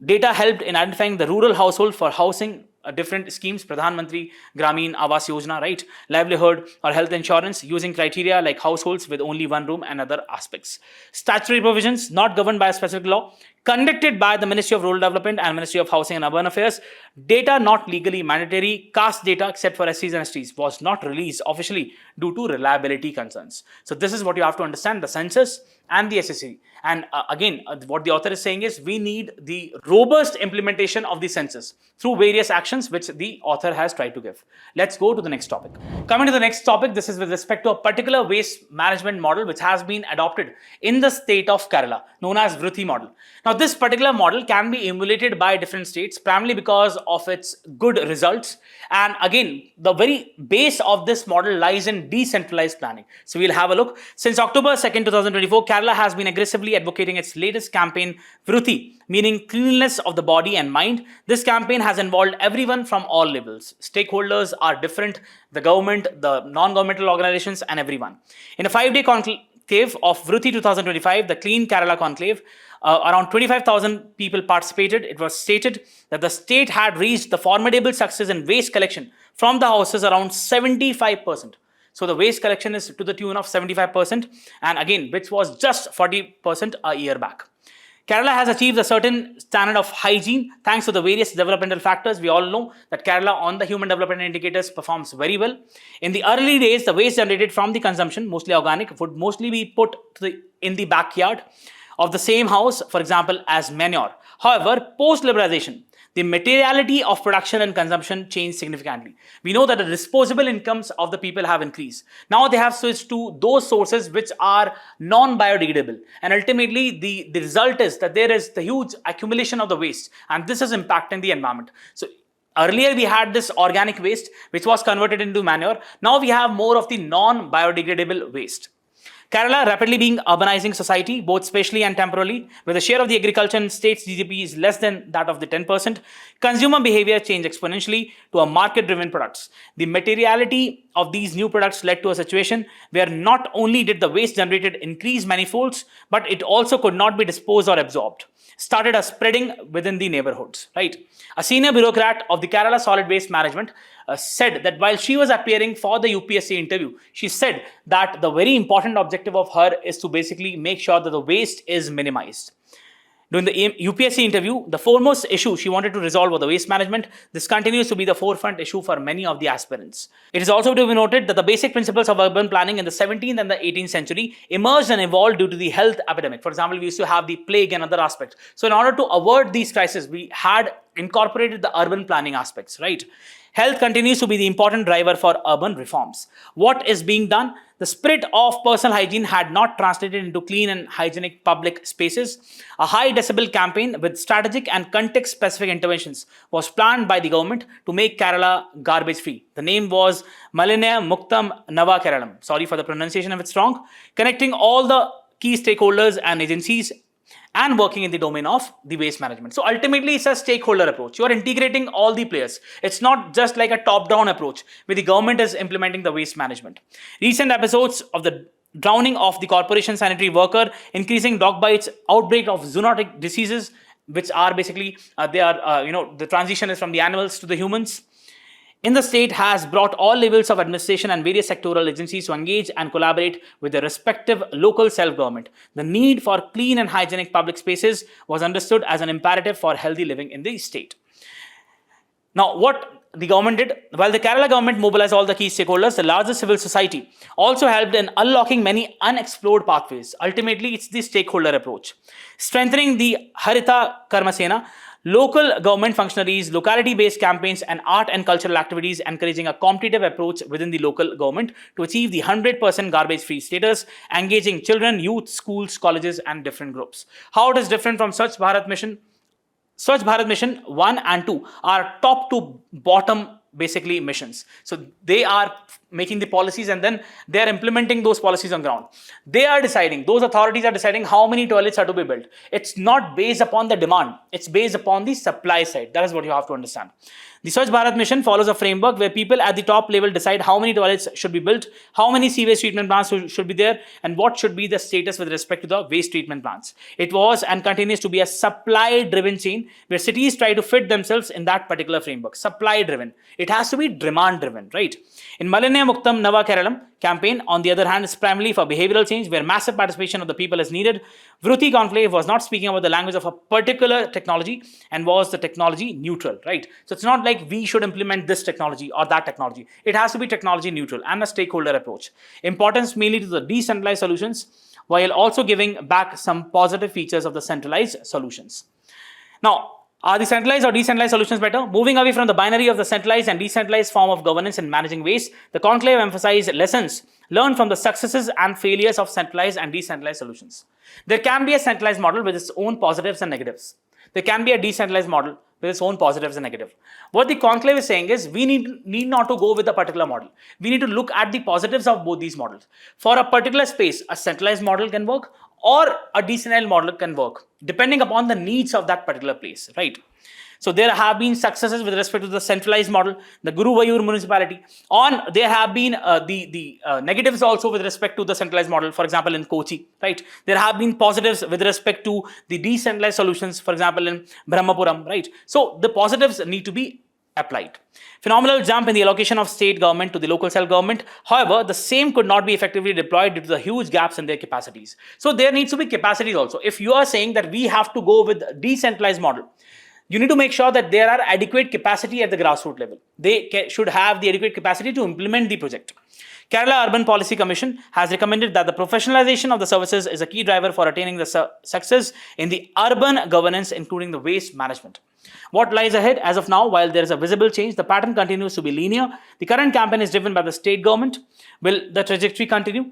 Data helped in identifying the rural household for housing different schemes, Pradhan Mantri Gramin Awas Yojana, right? Livelihood or health insurance using criteria like households with only one room and other aspects. Statutory provisions not governed by a specific law, conducted by the Ministry of Rural Development and Ministry of Housing and Urban Affairs. Data not legally mandatory. Caste data except for SCs and STs was not released officially due to reliability concerns. So this is what you have to understand, the census and the SSC. And again, what the author is saying is we need the robust implementation of the census through various actions which the author has tried to give. Let's go to the next topic. Coming to the next topic, this is with respect to a particular waste management model which has been adopted in the state of Kerala, known as Vrithi model. Now, this particular model can be emulated by different states primarily because of its good results. And again, the very base of this model lies in decentralized planning. So we'll have a look. Since October 2nd, 2024, Kerala has been aggressively advocating its latest campaign, Vrithi, meaning cleanliness of the body and mind. This campaign has involved everyone from all levels. Stakeholders are different, the government, the non-governmental organizations, and everyone. In a 5-day conclave of Vrithi 2025, the Clean Kerala Conclave, around 25,000 people participated. It was stated that the state had reached the formidable success in waste collection from the houses around 75%. So the waste collection is to the tune of 75%, and again, which was just 40% a year back. Kerala has achieved a certain standard of hygiene thanks to the various developmental factors. We all know that Kerala on the human development indicators performs very well. In the early days, the waste generated from the consumption, mostly organic, would mostly be put in the backyard of the same house, for example, as manure. However, post-liberalization, the materiality of production and consumption changed significantly. We know that the disposable incomes of the people have increased. Now they have switched to those sources which are non-biodegradable. And ultimately, the result is that there is the huge accumulation of the waste, and this is impacting the environment. So earlier we had this organic waste which was converted into manure. Now we have more of the non-biodegradable waste. Kerala rapidly being urbanizing society, both spatially and temporally, where the share of the agriculture in state's GDP is less than that of the 10%. Consumer behavior changed exponentially to a market-driven products. The materiality of these new products led to a situation where not only did the waste generated increase manifolds, but it also could not be disposed or absorbed. Started a spreading within the neighborhoods, right? A senior bureaucrat of the Kerala Solid Waste Management said that while she was appearing for the UPSC interview, she said that the very important objective of her is to basically make sure that the waste is minimized. During the UPSC interview, the foremost issue she wanted to resolve was the waste management. This continues to be the forefront issue for many of the aspirants. It is also to be noted that the basic principles of urban planning in the 17th and the 18th century emerged and evolved due to the health epidemic. For example, we used to have the plague and other aspects. So in order to avert these crises, we had incorporated the urban planning aspects, right? Health continues to be the important driver for urban reforms. What is being done? The spirit of personal hygiene had not translated into clean and hygienic public spaces. A high decibel campaign with strategic and context-specific interventions was planned by the government to make Kerala garbage-free. The name was Malinaya Muktam Nava Keralam. Sorry for the pronunciation if it's wrong. Connecting all the key stakeholders and agencies and working in the domain of the waste management. So ultimately, it's a stakeholder approach. You are integrating all the players. It's not just like a top-down approach where the government is implementing the waste management. Recent episodes of the drowning of the corporation sanitary worker, increasing dog bites, outbreak of zoonotic diseases, which are basically, the transition is from the animals to the humans, in the state has brought all levels of administration and various sectoral agencies to engage and collaborate with the respective local self-government. The need for clean and hygienic public spaces was understood as an imperative for healthy living in the state. Now, what the government did, while the Kerala government mobilized all the key stakeholders, the larger civil society also helped in unlocking many unexplored pathways. Ultimately, it's the stakeholder approach. Strengthening the Harita Karmasena, local government functionaries, locality-based campaigns, and art and cultural activities, encouraging a competitive approach within the local government to achieve the 100% garbage-free status, engaging children, youth, schools, colleges, and different groups. How it is different from Swachh Bharat Mission? Swachh Bharat Mission 1 and 2 are top to bottom basically missions. So they are making the policies and then they are implementing those policies on ground. They are deciding, those authorities are deciding how many toilets are to be built. It's not based upon the demand, it's based upon the supply side. That is what you have to understand. The Swachh Bharat Mission follows a framework where people at the top level decide how many toilets should be built, how many sewage treatment plants should be there, and what should be the status with respect to the waste treatment plants. It was and continues to be a supply-driven chain where cities try to fit themselves in that particular framework. Supply-driven. It has to be demand-driven, right? In Malinaya Muktam Nava Keralam campaign, on the other hand, is primarily for behavioral change where massive participation of the people is needed. Vruti Conclave was not speaking about the language of a particular technology and was the technology neutral, right? So it's not like we should implement this technology or that technology. It has to be technology neutral and a stakeholder approach. Importance mainly to the decentralized solutions while also giving back some positive features of the centralized solutions. Now, are the centralized or decentralized solutions better? Moving away from the binary of the centralized and decentralized form of governance in managing waste, the conclave emphasized lessons learned from the successes and failures of centralized and decentralized solutions. There can be a centralized model with its own positives and negatives. There can be a decentralized model with its own positives and negatives. What the conclave is saying is we need not to go with a particular model. We need to look at the positives of both these models. For a particular space, a centralized model can work or a decentralized model can work, depending upon the needs of that particular place, right? So there have been successes with respect to the centralized model, the Guruvayur municipality. There have been the negatives also with respect to the centralized model, for example, in Kochi, right? There have been positives with respect to the decentralized solutions, for example, in Brahmapuram, right? So the positives need to be applied. Phenomenal jump in the allocation of state government to the local self-government. However, the same could not be effectively deployed due to the huge gaps in their capacities. So there needs to be capacities also. If you are saying that we have to go with decentralized model, you need to make sure that there are adequate capacity at the grassroots level. They should have the adequate capacity to implement the project. Kerala Urban Policy Commission has recommended that the professionalization of the services is a key driver for attaining the success in the urban governance, including the waste management. What lies ahead? As of now, while there is a visible change, the pattern continues to be linear. The current campaign is driven by the state government. Will the trajectory continue?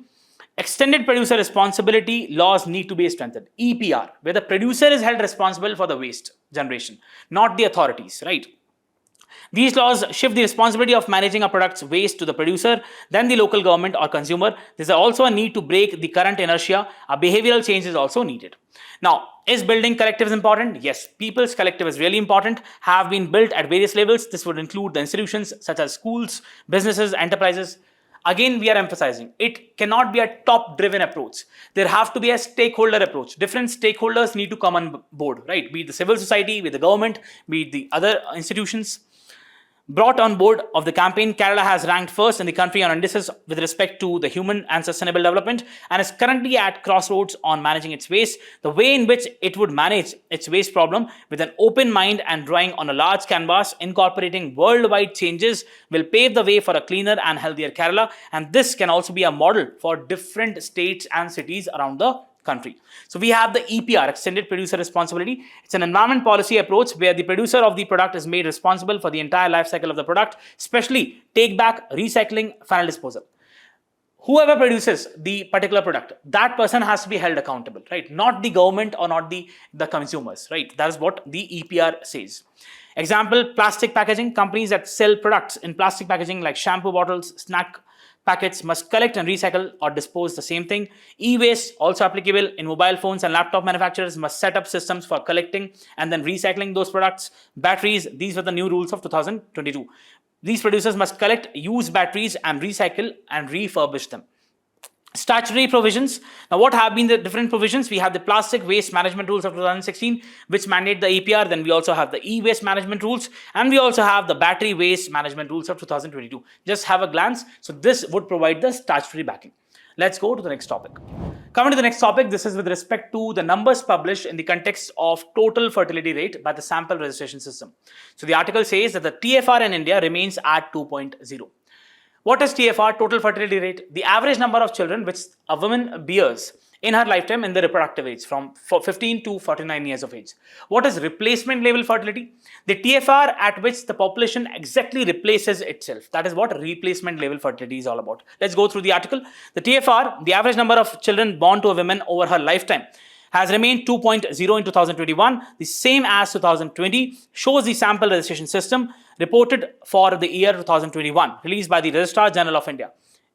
Extended producer responsibility laws need to be strengthened. EPR, where the producer is held responsible for the waste generation, not the authorities, right? These laws shift the responsibility of managing a product's waste to the producer, then the local government or consumer. There's also a need to break the current inertia. A behavioral change is also needed. Now, is building collectives important? Yes, people's collective is really important, have been built at various levels. This would include the institutions such as schools, businesses, enterprises. Again, we are emphasizing, it cannot be a top-driven approach. There have to be a stakeholder approach. Different stakeholders need to come on board, right? Be it the civil society, be it the government, be it the other institutions. Brought on board of the campaign, Kerala has ranked first in the country on indices with respect to the human and sustainable development and is currently at crossroads on managing its waste. The way in which it would manage its waste problem with an open mind and drawing on a large canvas, incorporating worldwide changes, will pave the way for a cleaner and healthier Kerala. And this can also be a model for different states and cities around the country. So we have the EPR, Extended Producer Responsibility. It's an environment policy approach where the producer of the product is made responsible for the entire life cycle of the product, especially take back, recycling, final disposal. Whoever produces the particular product, that person has to be held accountable, right? Not the government or not the consumers, right? That is what the EPR says. Example, plastic packaging. Companies that sell products in plastic packaging like shampoo bottles, snack packets must collect and recycle or dispose the same thing. E-waste, also applicable in mobile phones and laptop manufacturers, must set up systems for collecting and then recycling those products. Batteries, these were the new rules of 2022. These producers must collect used batteries and recycle and refurbish them. Statutory provisions. Now, what have been the different provisions? We have the plastic waste management rules of 2016, which mandate the EPR. Then we also have the e-waste management rules, and we also have the battery waste management rules of 2022. Just have a glance. So this would provide the statutory backing. Let's go to the next topic. Coming to the next topic, this is with respect to the numbers published in the context of total fertility rate by the sample registration system. So the article says that the TFR in India remains at 2.0. What is TFR, total fertility rate? The average number of children which a woman bears in her lifetime in the reproductive age from 15 to 49 years of age. What is replacement level fertility? The TFR at which the population exactly replaces itself. That is what replacement level fertility is all about. Let's go through the article. The TFR, the average number of children born to a woman over her lifetime, has remained 2.0 in 2021, the same as 2020, shows the sample registration system reported for the year 2021, released by the Registrar General of India.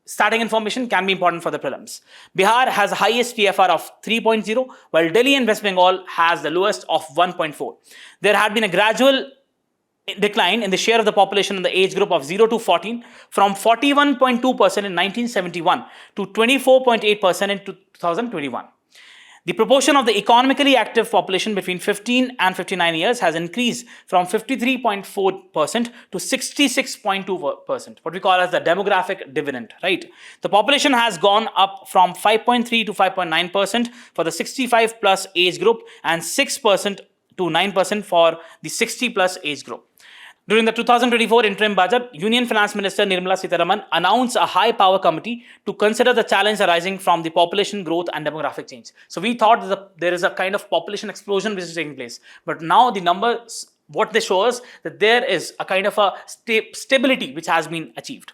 Starting information can be important for the prelims. Bihar has the highest TFR of 3.0, while Delhi and West Bengal has the lowest of 1.4. There had been a gradual decline in the share of the population in the age group of 0 to 14 from 41.2% in 1971 to 24.8% in 2021. The proportion of the economically active population between 15 and 59 years has increased from 53.4% to 66.2%, what we call as the demographic dividend, right? The population has gone up from 5.3 to 5.9% for the 65 plus age group and 6% to 9% for the 60 plus age group. During the 2024 interim budget, Union Finance Minister Nirmala Sitharaman announced a high-power committee to consider the challenge arising from the population growth and demographic change. So we thought that there is a kind of population explosion which is taking place. But now the numbers, what they show us, that there is a kind of a stability which has been achieved.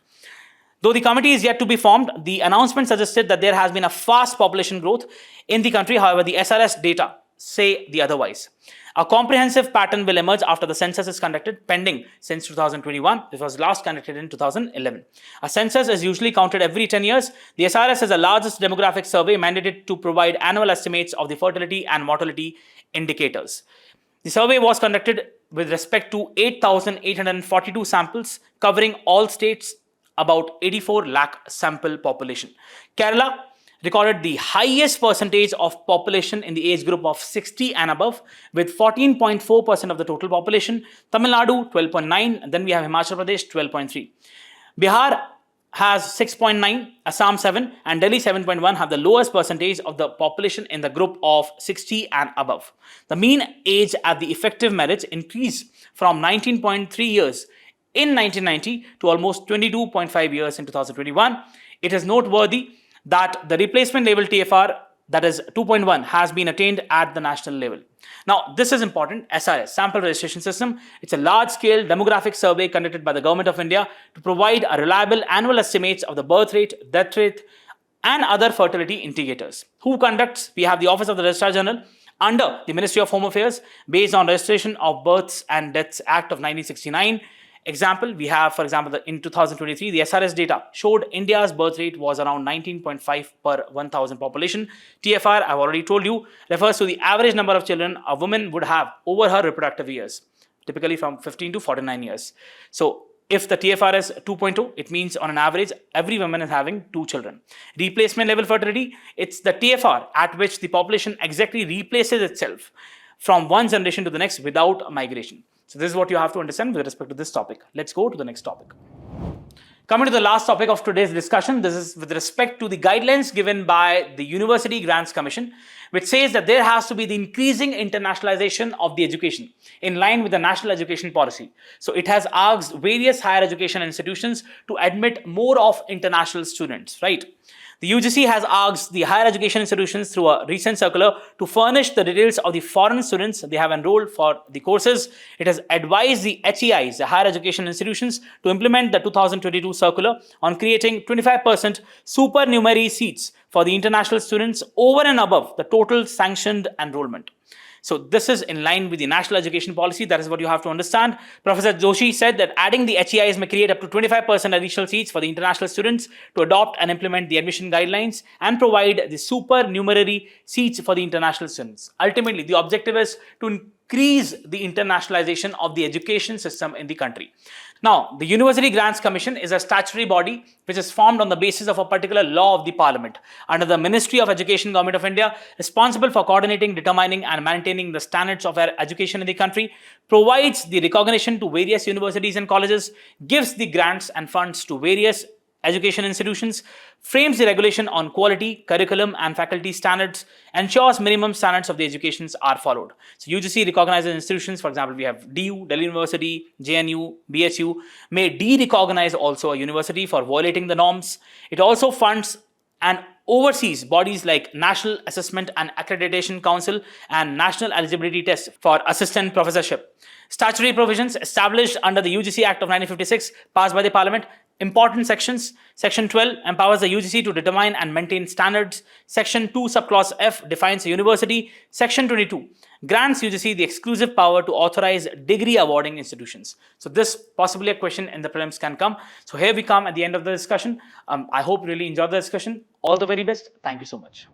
Though the committee is yet to be formed, the announcement suggested that there has been a fast population growth in the country. However, the SRS data say the otherwise. A comprehensive pattern will emerge after the census is conducted, pending since 2021. This was last conducted in 2011. A census is usually counted every 10 years. The SRS is the largest demographic survey mandated to provide annual estimates of the fertility and mortality indicators. The survey was conducted with respect to 8,842 samples covering all states, about 84 lakh sample population. Kerala recorded the highest percentage of population in the age group of 60 and above with 14.4% of the total population. Tamil Nadu 12.9%, and then we have Himachal Pradesh 12.3%. Bihar has 6.9, Assam 7, and Delhi 7.1 have the lowest percentage of the population in the group of 60 and above. The mean age at the effective marriage increased from 19.3 years in 1990 to almost 22.5 years in 2021. It is noteworthy that the replacement level TFR, that is 2.1, has been attained at the national level. Now, this is important. SRS, Sample Registration System, it's a large-scale demographic survey conducted by the Government of India to provide a reliable annual estimates of the birth rate, death rate, and other fertility indicators. Who conducts? We have the Office of the Registrar General under the Ministry of Home Affairs based on Registration of Births and Deaths Act of 1969. Example, we have, for example, in 2023, the SRS data showed India's birth rate was around 19.5 per 1,000 population. TFR, I've already told you, refers to the average number of children a woman would have over her reproductive years, typically from 15 to 49 years. So, if the TFR is 2.2, it means on an average, every woman is having 2 children. Replacement level fertility, it's the TFR at which the population exactly replaces itself from one generation to the next without migration. So this is what you have to understand with respect to this topic. Let's go to the next topic. Coming to the last topic of today's discussion, this is with respect to the guidelines given by the University Grants Commission, which says that there has to be the increasing internationalization of the education in line with the national education policy. So it has asked various higher education institutions to admit more of international students, right? The UGC has asked the higher education institutions through a recent circular to furnish the details of the foreign students they have enrolled for the courses. It has advised the HEIs, the higher education institutions, to implement the 2022 circular on creating 25% supernumerary seats for the international students over and above the total sanctioned enrollment. So this is in line with the national education policy. That is what you have to understand. Professor Joshi said that adding the HEIs may create up to 25% additional seats for the international students to adopt and implement the admission guidelines and provide the supernumerary seats for the international students. Ultimately, the objective is to increase the internationalization of the education system in the country. Now, the University Grants Commission is a statutory body which is formed on the basis of a particular law of the Parliament under the Ministry of Education, Government of India, responsible for coordinating, determining and maintaining the standards of education in the country, provides the recognition to various universities and colleges, gives the grants and funds to various education institutions, frames the regulation on quality, curriculum and faculty standards, ensures minimum standards of the educations are followed. So UGC recognizes institutions, for example, we have DU, Delhi University, JNU, BHU, may de-recognize also a university for violating the norms. It also funds and oversees bodies like National Assessment and Accreditation Council and National Eligibility Test for Assistant Professorship. Statutory provisions established under the UGC Act of 1956 passed by the Parliament. Important sections. Section 12 empowers the UGC to determine and maintain standards. Section 2 subclause F defines a university. Section 22 grants UGC the exclusive power to authorize degree awarding institutions. So this possibly a question in the prelims can come. So here we come at the end of the discussion. I hope you really enjoyed the discussion. All the very best. Thank you so much.